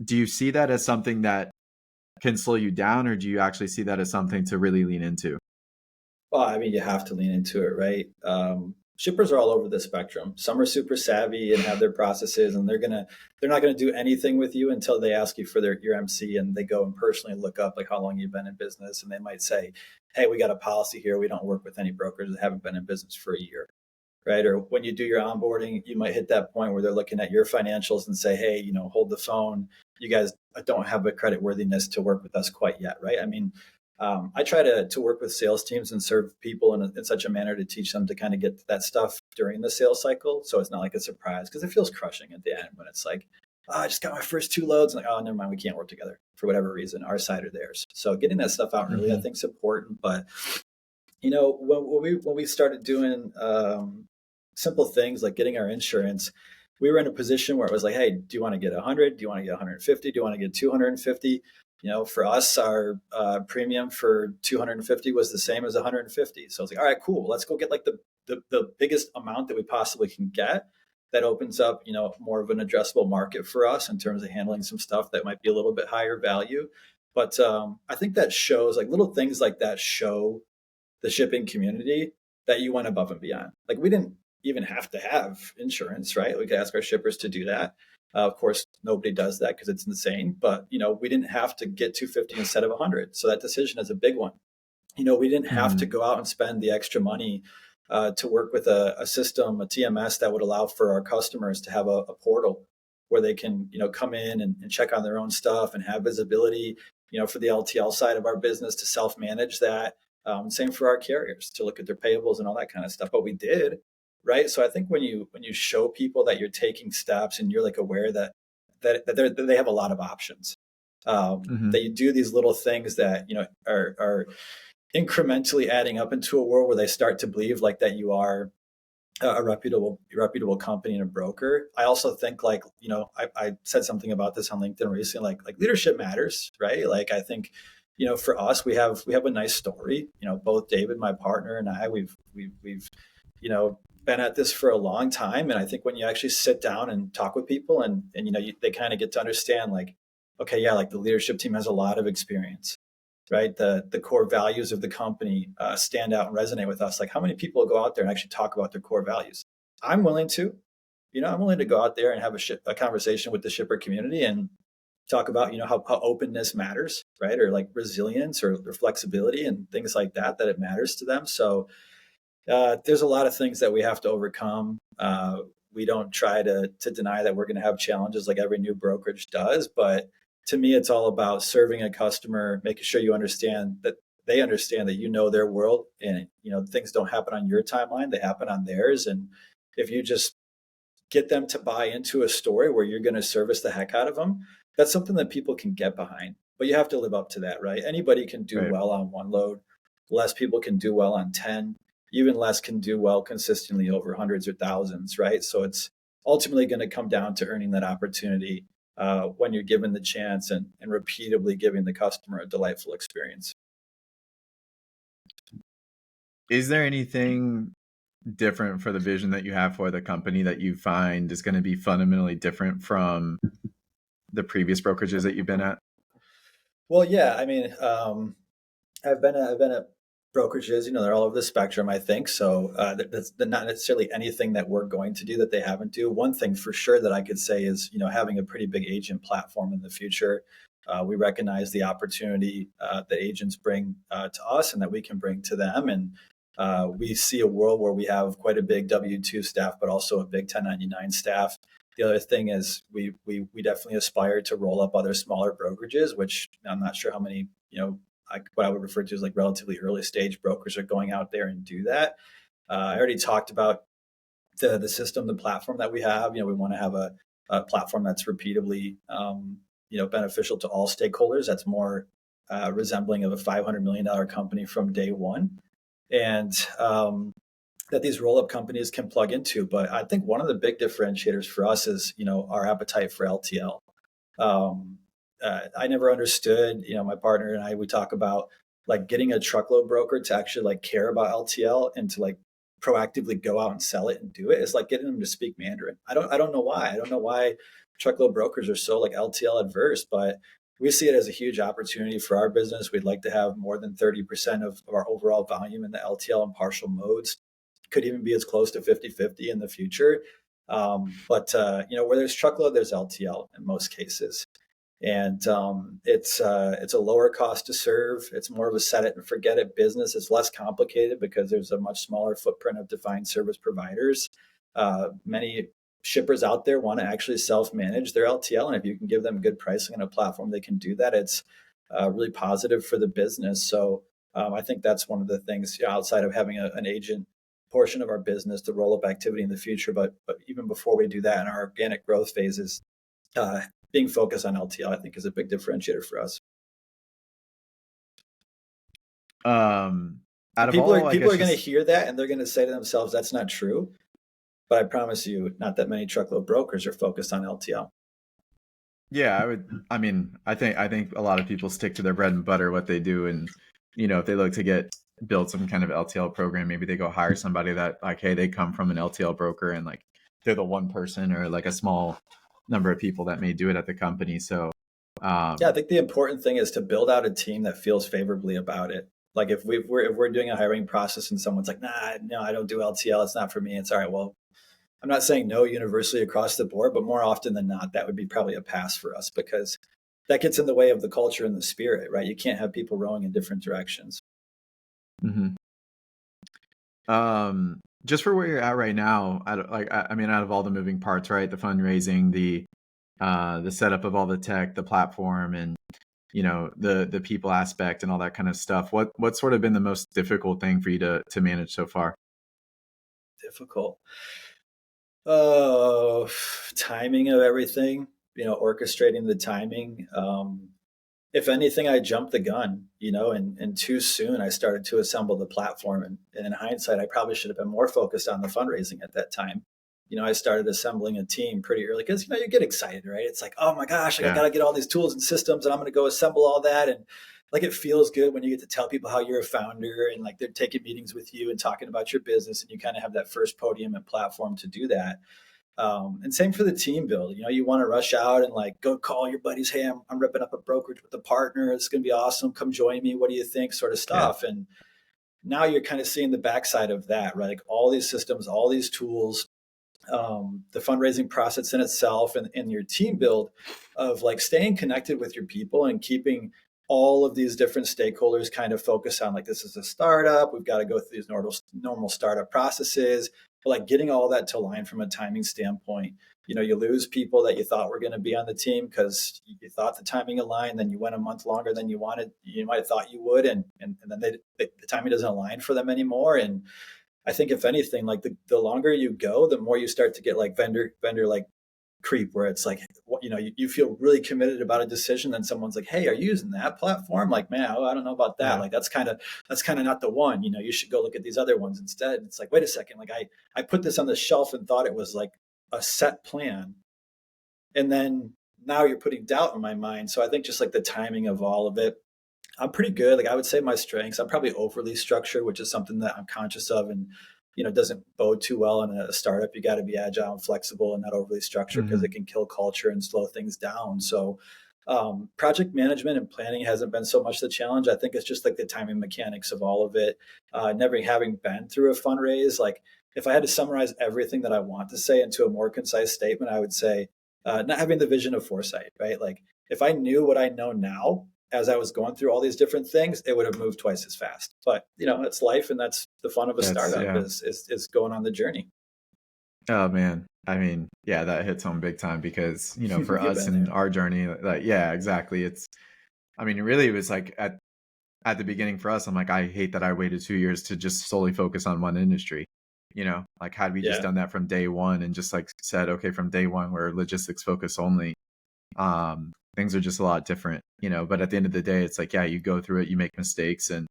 Do you see that as something that can slow you down, or do you actually see that as something to really lean into? Well, I mean, you have to lean into it, right? Shippers are all over the spectrum. Some are super savvy and have their processes, and they're not gonna do anything with you until they ask you for your MC, and they go and personally look up like how long you've been in business, and they might say, "Hey, we got a policy here. We don't work with any brokers that haven't been in business for a year." Right? Or when you do your onboarding, you might hit that point where they're looking at your financials and say, "Hey, hold the phone. You guys don't have a credit worthiness to work with us quite yet." Right? I mean, I try to work with sales teams and serve people in such a manner to teach them to kind of get that stuff during the sales cycle, so it's not like a surprise, because it feels crushing at the end when it's like, "Oh, I just got my first two loads," and like, "Oh, never mind, we can't work together for whatever reason, our side or theirs." So getting that stuff out early, I Mm-hmm. think, is important. But when we started doing simple things like getting our insurance, we were in a position where it was like, "Hey, do you want to get 100? Do you want to get 150? Do you want to get 250?" For us, our premium for 250 was the same as 150. So I was like, "All right, cool. Let's go get like the biggest amount that we possibly can get." That opens up, more of an addressable market for us in terms of handling some stuff that might be a little bit higher value. But I think that shows, like, little things like that show the shipping community that you went above and beyond. Like, we didn't even have to have insurance, right? We could ask our shippers to do that. Of course, nobody does that because it's insane. But we didn't have to get 250 instead of 100. So that decision is a big one. We didn't have to Mm-hmm. go out and spend the extra money to work with a system, a TMS that would allow for our customers to have a portal where they can, come in and check on their own stuff and have visibility, for the LTL side of our business to self-manage that. Same for our carriers to look at their payables and all that kind of stuff. But we did, right? So I think when you show people that you're taking steps and you're like aware that they have a lot of options, Mm-hmm. that you do these little things that are incrementally adding up into a world where they start to believe like that you are a reputable company and a broker. I also think, like, I said something about this on LinkedIn recently, like leadership matters, right? Like, I think, for us, we have a nice story. Both David, my partner, and I, we've been at this for a long time. And I think when you actually sit down and talk with people, and they kind of get to understand, like, okay, yeah, like the leadership team has a lot of experience, right? The core values of the company stand out and resonate with us. Like, how many people go out there and actually talk about their core values? I'm willing to, I'm willing to go out there and have a conversation with the shipper community and talk about, how openness matters, right? Or like resilience or flexibility and things like that it matters to them. So there's a lot of things that we have to overcome. We don't try to deny that we're going to have challenges like every new brokerage does, but to me, it's all about serving a customer, making sure you understand that they understand that their world, and things don't happen on your timeline; they happen on theirs. And if you just get them to buy into a story where you're going to service the heck out of them, that's something that people can get behind. But you have to live up to that, right? Anybody can do Right. well on one load. Less people can do well on 10. Even less can do well consistently over hundreds or thousands, right? So it's ultimately going to come down to earning that opportunity when you're given the chance, and repeatedly giving the customer a delightful experience. Is there anything different for the vision that you have for the company that you find is going to be fundamentally different from the previous brokerages that you've been at? Well, yeah, I mean, I've been at brokerages, they're all over the spectrum, I think. So that's not necessarily anything that we're going to do that they haven't do. One thing for sure that I could say is, having a pretty big agent platform in the future. We recognize the opportunity that agents bring to us and that we can bring to them. And we see a world where we have quite a big W-2 staff, but also a big 1099 staff. The other thing is we definitely aspire to roll up other smaller brokerages, which I'm not sure how many, what I would refer to as like relatively early stage brokers are going out there and do that. I already talked about the system, the platform that we have. We want to have a platform that's repeatably, beneficial to all stakeholders. That's more resembling of a $500 million company from day one. And that these roll-up companies can plug into. But I think one of the big differentiators for us is, our appetite for LTL. I never understood, my partner and I, we talk about like getting a truckload broker to actually like care about LTL and to like proactively go out and sell it and do it. It's like getting them to speak Mandarin. I don't know why. I don't know why truckload brokers are so like LTL adverse, but we see it as a huge opportunity for our business. We'd like to have more than 30% of our overall volume in the LTL and partial modes. Could even be as close to 50-50 in the future. But where there's truckload, there's LTL in most cases. And it's a lower cost to serve. It's more of a set it and forget it business. It's less complicated because there's a much smaller footprint of defined service providers. Many shippers out there want to actually self-manage their LTL. And if you can give them good pricing and a platform, they can do that. It's really positive for the business. So I think that's one of the things outside of having an agent portion of our business, the roll-up activity in the future. But even before we do that in our organic growth phases, being focused on LTL, I think, is a big differentiator for us. People are going to hear that and they're going to say to themselves, "That's not true." But I promise you, not that many truckload brokers are focused on LTL. Yeah, I think a lot of people stick to their bread and butter, what they do, and if they look to build some kind of LTL program, maybe they go hire somebody that like, hey, they come from an LTL broker and like they're the one person or like a small number of people that may do it at the company. So I think the important thing is to build out a team that feels favorably about it. Like if we're doing a hiring process and someone's like, nah, no, I don't do LTL. It's not for me. It's all right. Well, I'm not saying no universally across the board, but more often than not, that would be probably a pass for us because that gets in the way of the culture and the spirit, right? You can't have people rowing in different directions. Mm-hmm. Just for where you're at right now, out of all the moving parts, right? The fundraising, the setup of all the tech, the platform, and the people aspect and all that kind of stuff. What's sort of been the most difficult thing for you to manage so far? Difficult. Oh, timing of everything. Orchestrating the timing. If anything, I jumped the gun, and too soon I started to assemble the platform. And in hindsight, I probably should have been more focused on the fundraising at that time. I started assembling a team pretty early because, you get excited, right? It's like, oh my gosh, I got to get all these tools and systems and I'm going to go assemble all that. And like, it feels good when you get to tell people how you're a founder and like they're taking meetings with you and talking about your business. And you kind of have that first podium and platform to do that. And same for the team build. You want to rush out and like go call your buddies. Hey, I'm ripping up a brokerage with a partner. It's going to be awesome. Come join me. What do you think? Sort of stuff. Yeah. And now you're kind of seeing the backside of that, right? Like all these systems, all these tools, the fundraising process in itself, and your team build of like staying connected with your people and keeping all of these different stakeholders kind of focused on like, this is a startup. We've got to go through these normal startup processes. But like getting all that to align from a timing standpoint, you lose people that you thought were going to be on the team because you thought the timing aligned, then you went a month longer than you wanted. You might have thought you would, and then the timing doesn't align for them anymore. And I think if anything, like the longer you go, the more you start to get like vendor like creep, where it's like, you feel really committed about a decision, then someone's like, hey, are you using that platform? Like, man, I don't know about that. Yeah. Like that's kind of not the one. You should go look at these other ones instead. It's like, wait a second, like I put this on the shelf and thought it was like a set plan, and then now you're putting doubt in my mind. So I think just like the timing of all of it, I'm pretty good. Like I would say my strengths, I'm probably overly structured, which is something that I'm conscious of and, doesn't bode too well in a startup. You got to be agile and flexible and not overly structured because it can kill culture and slow things down. So Project management and planning hasn't been so much the challenge. I think it's just like the timing mechanics of all of it. Never having been through a fundraise, like if I had to summarize everything that I want to say into a more concise statement, I would say not having the vision of foresight, right? Like if I knew what I know now as I was going through all these different things, it would have moved twice as fast. But it's life, and that's the fun of a That's startup yeah. is going on the journey. Oh man. I mean, yeah, that hits home big time because, for You've us been and there. our journey, like, yeah, exactly. I mean, really, it was like at the beginning for us, I'm like, I hate that I waited 2 years to just solely focus on one industry. Like had we just Yeah. done that from day one and just like said, okay, from day one, we're logistics focus only, things are just a lot different. But at the end of the day, it's like, yeah, you go through it, you make mistakes, and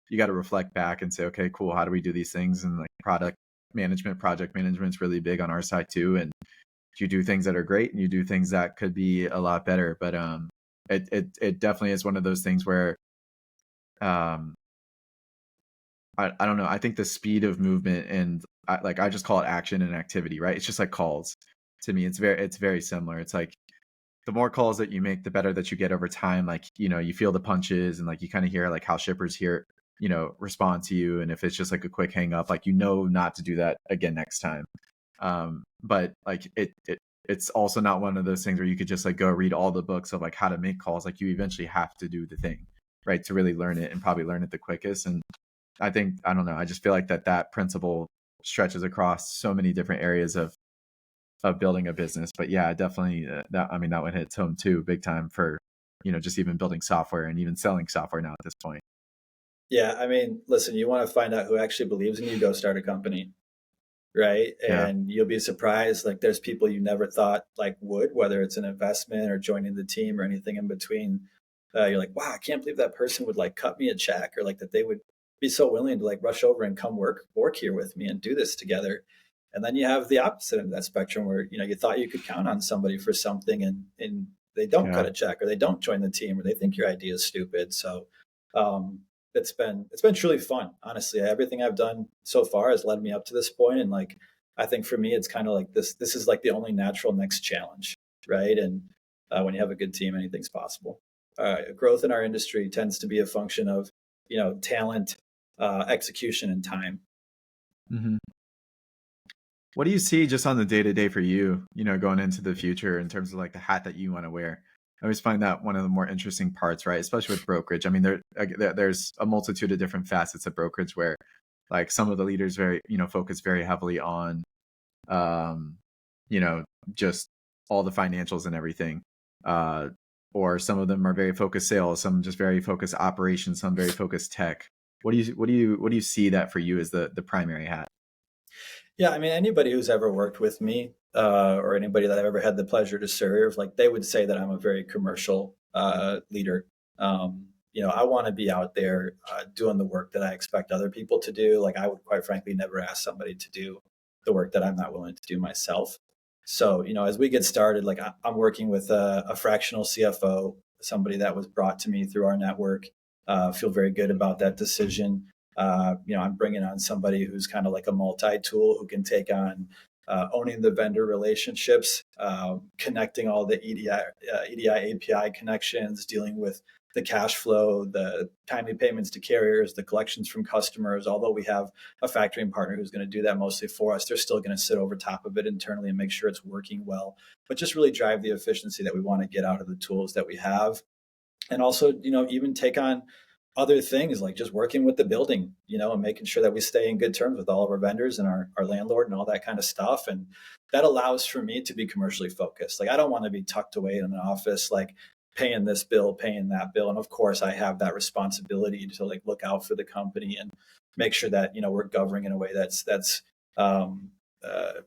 you got to reflect back and say, okay, cool, how do we do these things? And like project management's really big on our side too. And you do things that are great and you do things that could be a lot better. But it definitely is one of those things where um I don't know. I think the speed of movement and I just call it action and activity, right? It's just like calls. To me, it's very similar. It's like the more calls that you make, the better that you get over time. Like, you feel the punches and like you kind of hear like how shippers here, respond to you. And if it's just like a quick hang up, like, not to do that again next time. But like it's also not one of those things where you could just like go read all the books of like how to make calls. Like you eventually have to do the thing, right? To really learn it and probably learn it the quickest. And I don't know. I just feel like that principle stretches across so many different areas of building a business. But yeah, definitely that one hits home too, big time for, just even building software and even selling software now at this point. Yeah. I mean, listen, you want to find out who actually believes in you, go start a company. Right. Yeah. And you'll be surprised. Like there's people you never thought like would, whether it's an investment or joining the team or anything in between. You're like, wow, I can't believe that person would like cut me a check, or like that they would be so willing to like rush over and come work here with me and do this together. And then you have the opposite end of that spectrum where, you thought you could count on somebody for something, and they don't cut Yeah. a check, or they don't join the team, or they think your idea is stupid. So um, it's been truly fun. Honestly, everything I've done so far has led me up to this point, and like I think for me, it's kind of like this is like the only natural next challenge, right? And when you have a good team, anything's possible. Growth in our industry tends to be a function of talent, execution, and time. hmm What do you see just on the day to day for you, going into the future in terms of like the hat that you want to wear? I always find that one of the more interesting parts, right? Especially with brokerage. I mean, there's a multitude of different facets of brokerage where like some of the leaders focus very heavily on, um, you know, just all the financials and everything. Uh, or some of them are very focused sales, some just very focused operations, some very focused tech. What do you see that for you as the primary hat? Yeah, I mean, anybody who's ever worked with me, or anybody that I've ever had the pleasure to serve, like they would say that I'm a very commercial leader. I want to be out there doing the work that I expect other people to do. Like I would, quite frankly, never ask somebody to do the work that I'm not willing to do myself. So, as we get started, like I'm working with a fractional CFO, somebody that was brought to me through our network. Feel very good about that decision. I'm bringing on somebody who's kind of like a multi-tool who can take on owning the vendor relationships, connecting all the EDI API connections, dealing with the cash flow, the timely payments to carriers, the collections from customers. Although we have a factoring partner who's going to do that mostly for us, they're still going to sit over top of it internally and make sure it's working well, but just really drive the efficiency that we want to get out of the tools that we have. And also, even take on other things like just working with the building, and making sure that we stay in good terms with all of our vendors and our landlord and all that kind of stuff. And that allows for me to be commercially focused. Like I don't want to be tucked away in an office, like paying this bill, paying that bill. And of course I have that responsibility to like look out for the company and make sure that, we're governing in a way that's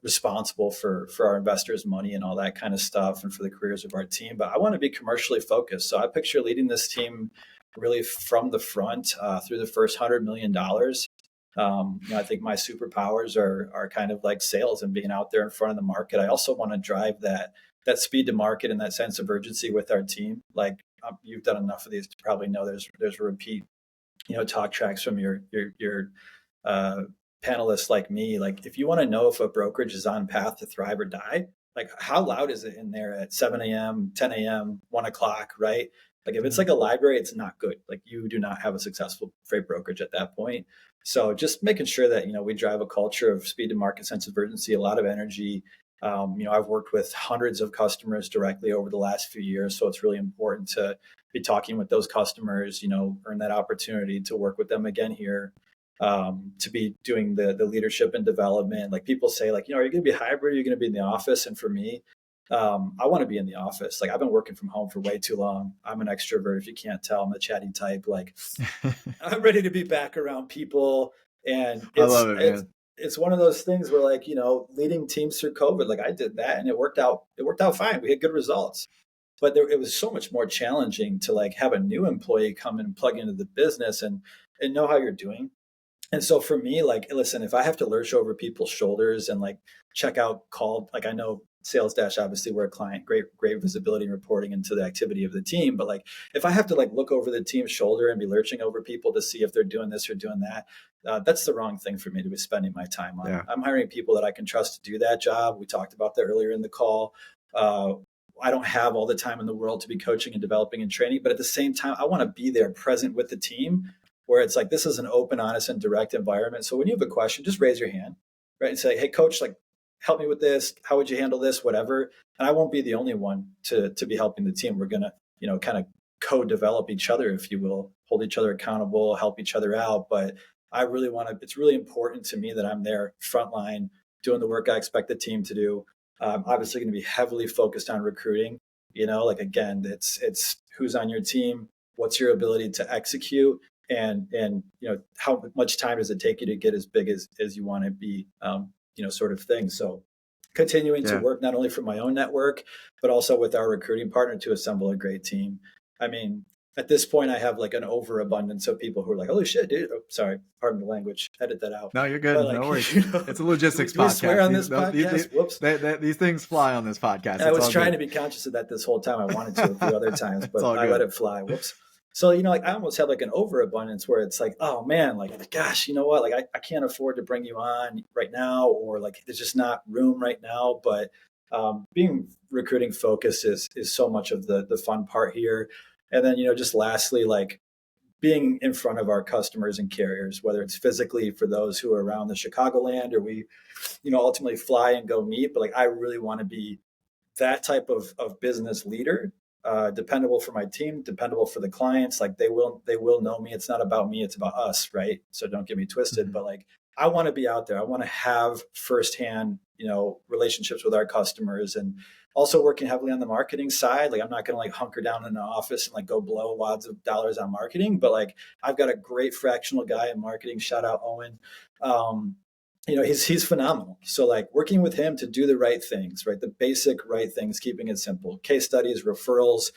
responsible for our investors' money and all that kind of stuff, and for the careers of our team. But I want to be commercially focused. So I picture leading this team really from the front through the first $100 million. I think my superpowers are kind of like sales and being out there in front of the market. I also want to drive that speed to market and that sense of urgency with our team. Like you've done enough of these to probably know there's repeat talk tracks from your uh, panelists like me. Like if you want to know if a brokerage is on path to thrive or die, like how loud is it in there at 7 a.m., 10 a.m., 1 o'clock, right? Like if it's Mhm. like a library, it's not good. Like you do not have a successful freight brokerage at that point. So just making sure that, we drive a culture of speed to market, sense of urgency, a lot of energy. I've worked with hundreds of customers directly over the last few years. So it's really important to be talking with those customers, earn that opportunity to work with them again here, to be doing the leadership and development. Like people say, like, are you going to be hybrid? Are you going to be in the office? And for me, I want to be in the office. Like I've been working from home for way too long. I'm an extrovert. If you can't tell, I'm a chatty type. Like I'm ready to be back around people. And I it's, love it, it's, man. it's one of those things where like, leading teams through COVID, like I did that and it worked out fine. We had good results, but it was so much more challenging to like have a new employee come and plug into the business and know how you're doing. And so for me, like, listen, if I have to lurch over people's shoulders and like check out call, like I know Sales Dash, obviously we're a client, great visibility and reporting into the activity of the team. But like, if I have to like look over the team's shoulder and be lurching over people to see if they're doing this or doing that, that's the wrong thing for me to be spending my time on. Yeah. I'm hiring people that I can trust to do that job. We talked about that earlier in the call. Uh, I don't have all the time in the world to be coaching and developing and training, but at the same time, I want to be there present with the team where it's like this is an open, honest, and direct environment. So when you have a question, just raise your hand, right? And say, hey, coach, like help me with this. How would you handle this? Whatever. And I won't be the only one to be helping the team. We're gonna, kind of co-develop each other, if you will, hold each other accountable, help each other out. But I really want to, it's really important to me that I'm there frontline doing the work I expect the team to do. Obviously going to be heavily focused on recruiting, like again, it's who's on your team, what's your ability to execute, and how much time does it take you to get as big as you want to be, sort of thing. So continuing to Yeah. work not only for my own network but also with our recruiting partner to assemble a great team. I mean, at this point I have like an overabundance of people who are like, holy shit, dude. Oh, sorry, pardon the language, edit that out. No, you're But good. No like, worries. It's a logistics do we swear podcast. on this podcast? Whoops. These things fly on this podcast. I It's was all trying good. to be conscious of that this whole time. I wanted to a few other times, It's but all I let good. it fly. Whoops. So, like I almost have like an overabundance where it's like, oh man, like, gosh, you know what? Like I can't afford to bring you on right now, or like there's just not room right now. But being recruiting focused is so much of the fun part here. And then, just lastly, like being in front of our customers and carriers, whether it's physically for those who are around the Chicagoland or we, ultimately fly and go meet. But like I really want to be that type of business leader, dependable for my team, dependable for the clients. Like they will know me. It's not about me, it's about us, right? So don't get me twisted. Mhm. But like I want to be out there. I want to have firsthand, relationships with our customers, and also working heavily on the marketing side. Like I'm not going to like hunker down in an office and like go blow wads of dollars on marketing, but like I've got a great fractional guy in marketing. Shout out Owen. Um, he's phenomenal. So like working with him to do the right things, right? The basic right things, keeping it simple, case studies, referrals,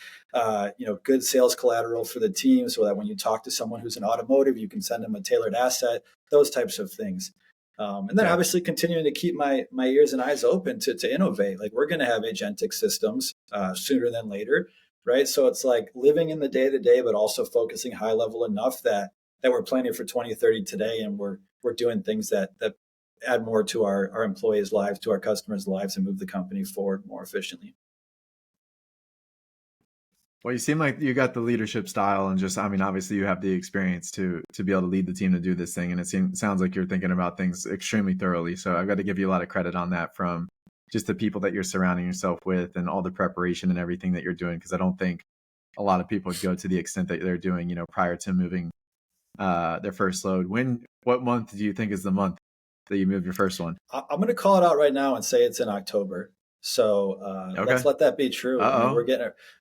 good sales collateral for the team so that when you talk to someone who's in automotive, you can send them a tailored asset, those types of things. And then Yeah. obviously continuing to keep my ears and eyes open to innovate. Like we're going to have agentic systems sooner than later, right? So it's like living in the day to day, but also focusing high level enough that we're planning for 2030 today, and we're doing things that add more to our employees' lives, to our customers' lives, and move the company forward more efficiently. Well, you seem like you got the leadership style, and just, I mean, obviously you have the experience to be able to lead the team to do this thing. And sounds like you're thinking about things extremely thoroughly. So I've got to give you a lot of credit on that, from just the people that you're surrounding yourself with and all the preparation and everything that you're doing. Because I don't think a lot of people would go to the extent that they're doing, prior to moving their first load. What month do you think is the month that you move your first one? I'm going to call it out right now and say it's in October. So let's Okay. let that be true. I mean, Uh-oh.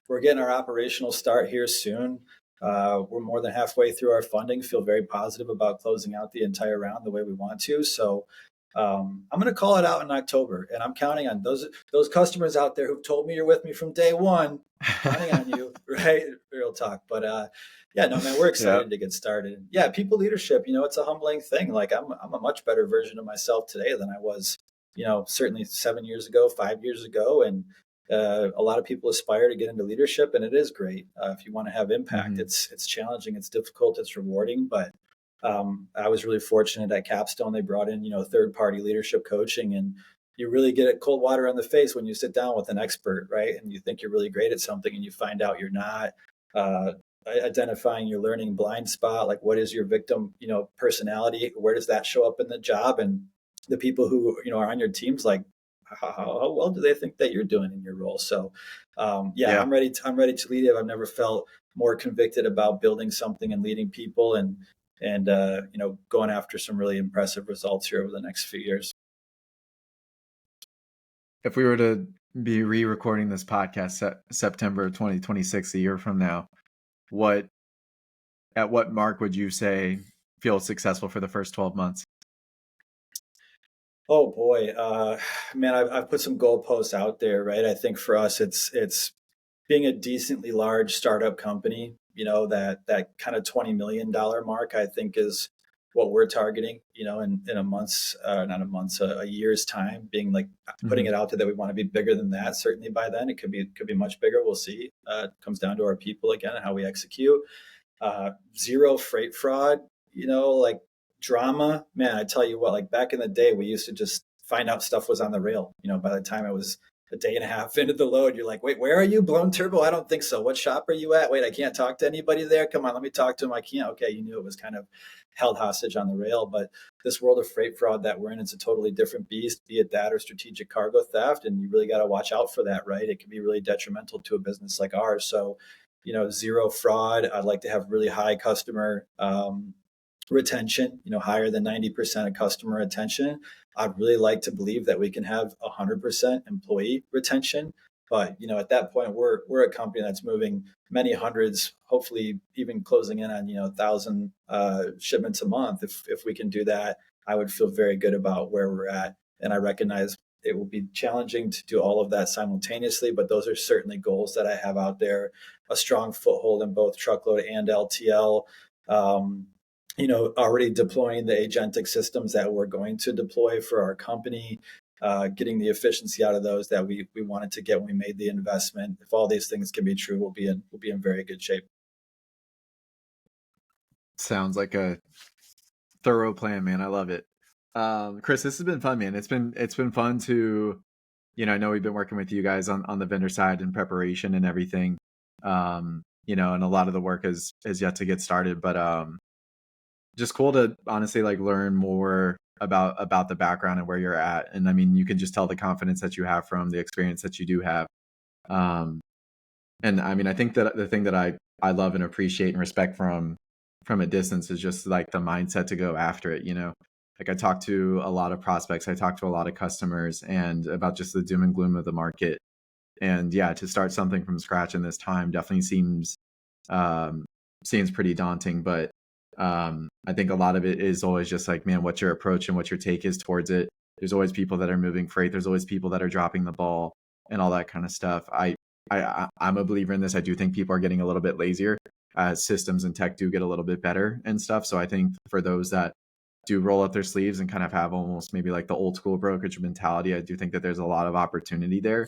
we're getting our operational start here soon. We're more than halfway through our funding. Feel very positive about closing out the entire round the way we want to. So I'm going to call it out in October, and I'm counting on those customers out there who've told me you're with me from day one. Counting on you, right? Real talk. But yeah, no, man, we're Yeah. excited to get started. Yeah, people leadership, it's a humbling thing. Like I'm a much better version of myself today than I was, certainly 7 years ago, 5 years ago. And a lot of people aspire to get into leadership, and it is great. If you want to have impact, Hmm. it's challenging, it's difficult, it's rewarding. But I was really fortunate at Capstone. They brought in, third party leadership coaching, and you really get it cold water on the face when you sit down with an expert, right? And you think you're really great at something and you find out you're not. Uh, Identifying your learning blind spot, like what is your victim, personality? Where does that show up in the job? And the people who are on your teams, like how well do they think that you're doing in your role? So, yeah, Yeah. I'm ready to lead it. I've never felt more convicted about building something and leading people, and going after some really impressive results here over the next few years. If we were to be re-recording this podcast September 2026, a year from now, what at what mark would you say feels successful for the first 12 months? Oh boy, man, I've put some goalposts out there, right? I think for us, it's being a decently large startup company. That kind of $20 million mark, I think, is what we're targeting. In a month's, not a month's, a year's time, being like putting Mhm. it out there that we want to be bigger than that. Certainly by then, it could be much bigger. We'll see. It comes down to our people again and how we execute. Zero freight fraud, like drama, man, I tell you what, like back in the day, we used to just find out stuff was on the rail. By the time it was a day and a half into the load, you're like, wait, where are you? Blown turbo? I don't think so. What shop are you at? Wait, I can't talk to anybody there. Come on, let me talk to him. I can't. Okay, you knew it was kind of held hostage on the rail. But this world of freight fraud that we're in, it's a totally different beast, be it that or strategic cargo theft. And you really got to watch out for that, right? It can be really detrimental to a business like ours. So, zero fraud. I'd like to have really high customer retention, higher than 90% of customer retention. I'd really like to believe that we can have 100% employee retention. But, at that point, we're a company that's moving many hundreds, hopefully even closing in on, 1,000 shipments a month. If we can do that, I would feel very good about where we're at. And I recognize it will be challenging to do all of that simultaneously, but those are certainly goals that I have out there. A strong foothold in both truckload and LTL. Um, Already deploying the agentic systems that we're going to deploy for our company, getting the efficiency out of those that we wanted to get when we made the investment. If all these things can be true, we'll be in very good shape. Sounds like a thorough plan, man. I love it. Chris, this has been fun, man. It's been fun to, I know we've been working with you guys on the vendor side in preparation and everything. And a lot of the work is yet to get started, but just cool to honestly like learn more about the background and where you're at. And I mean, you can just tell the confidence that you have from the experience that you do have. Um, and I mean, I think that the thing that I love and appreciate and respect from a distance is just like the mindset to go after it. Like I talk to a lot of prospects, I talk to a lot of customers, and about just the doom and gloom of the market. And yeah, to start something from scratch in this time definitely um, seems pretty daunting. But I think a lot of it is always just like, man, what your approach and what your take is towards it. There's always people that are moving freight. There's always people that are dropping the ball and all that kind of stuff. I'm a believer in this. I do think people are getting a little bit lazier as systems and tech do get a little bit better and stuff. So I think for those that do roll up their sleeves and kind of have almost maybe like the old school brokerage mentality, I do think that there's a lot of opportunity there.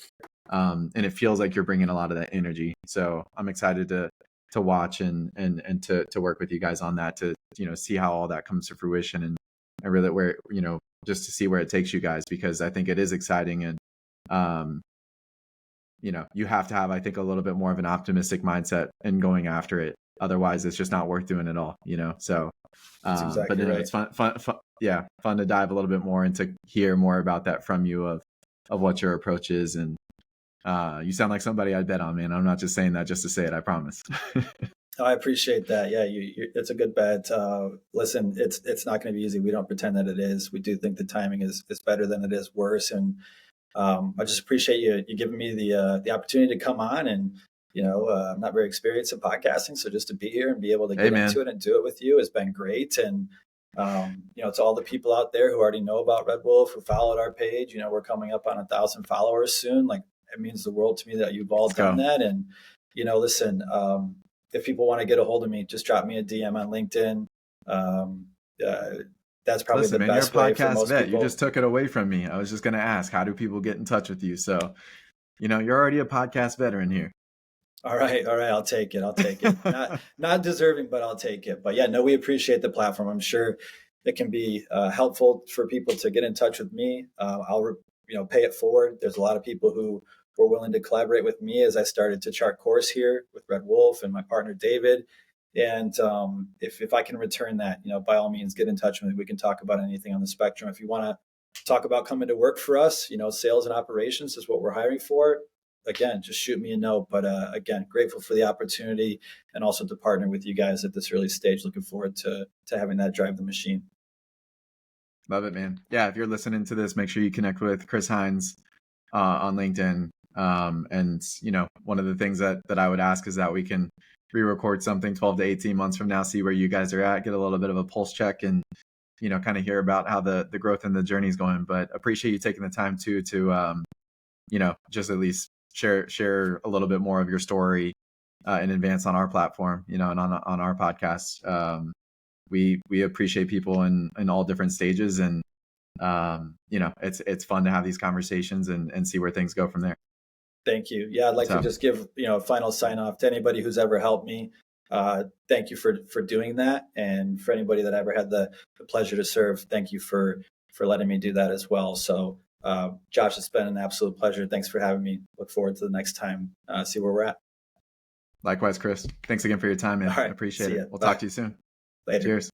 And it feels like you're bringing a lot of that energy. So I'm excited to watch and to work with you guys on that, to see how all that comes to fruition, and really where just to see where it takes you guys, because I think it is exciting. And um you have to have, I think, a little bit more of an optimistic mindset in going after it. Otherwise it's just not worth doing at all. So That's but exactly right. it's fun, yeah, fun to dive a little bit more and to hear more about that from you, of what your approach is. And you sound like somebody I'd bet on, man. I'm not just saying that just to say it, I promise. Oh, I appreciate that. Yeah, it's a good bet. Listen, it's not going to be easy. We don't pretend that it is. We do think the timing is better than it is worse. And I just appreciate you giving me the opportunity to come on. And I'm not very experienced in podcasting, so just to be here and be able to Hey get into man. it and do it with you has been great. And to all the people out there who already know about Red Wolf, who followed our page, we're coming up on 1,000 followers soon. Like, it means the world to me that you've all Let's done go. that. And listen, if people want to get a hold of me, just drop me a DM on LinkedIn. Um, uh, that's probably Listen, the man, you're a best way for podcast most vet. You people. just took it away from me. I was just going to ask, how do people get in touch with you? So, you're already a podcast veteran here. All right, I'll take it. I'll take it. Not deserving, but I'll take it. But yeah, no, we appreciate the platform. I'm sure it can be helpful for people to get in touch with me. I'll pay it forward. There's a lot of people who were willing to collaborate with me as I started to chart course here with Red Wolf and my partner David. And if I can return that, by all means, get in touch with me. We can talk about anything on the spectrum. If you want to talk about coming to work for us, sales and operations is what we're hiring for. Again, just shoot me a note. But again, grateful for the opportunity and also to partner with you guys at this early stage. Looking forward to having that drive the machine. Love it, man. Yeah, if you're listening to this, make sure you connect with Chris Hinz on LinkedIn. And one of the things that I would ask is that we can re-record something 12 to 18 months from now, see where you guys are at, get a little bit of a pulse check, and kind of hear about how the growth and the journey is going. But appreciate you taking the time to just at least share a little bit more of your story in advance on our platform, and on our podcast. We appreciate people in all different stages, and it's fun to have these conversations and see where things go from there. Thank you. Yeah, I'd like to just give a final sign off to anybody who's ever helped me. Thank you for doing that, and for anybody that I ever had the pleasure to serve, thank you for letting me do that as well. So, Josh, it's been an absolute pleasure. Thanks for having me. Look forward to the next time. See where we're at. Likewise, Chris. Thanks again for your time, man. All right, I appreciate it. We'll Bye. talk to you soon. Later. Cheers.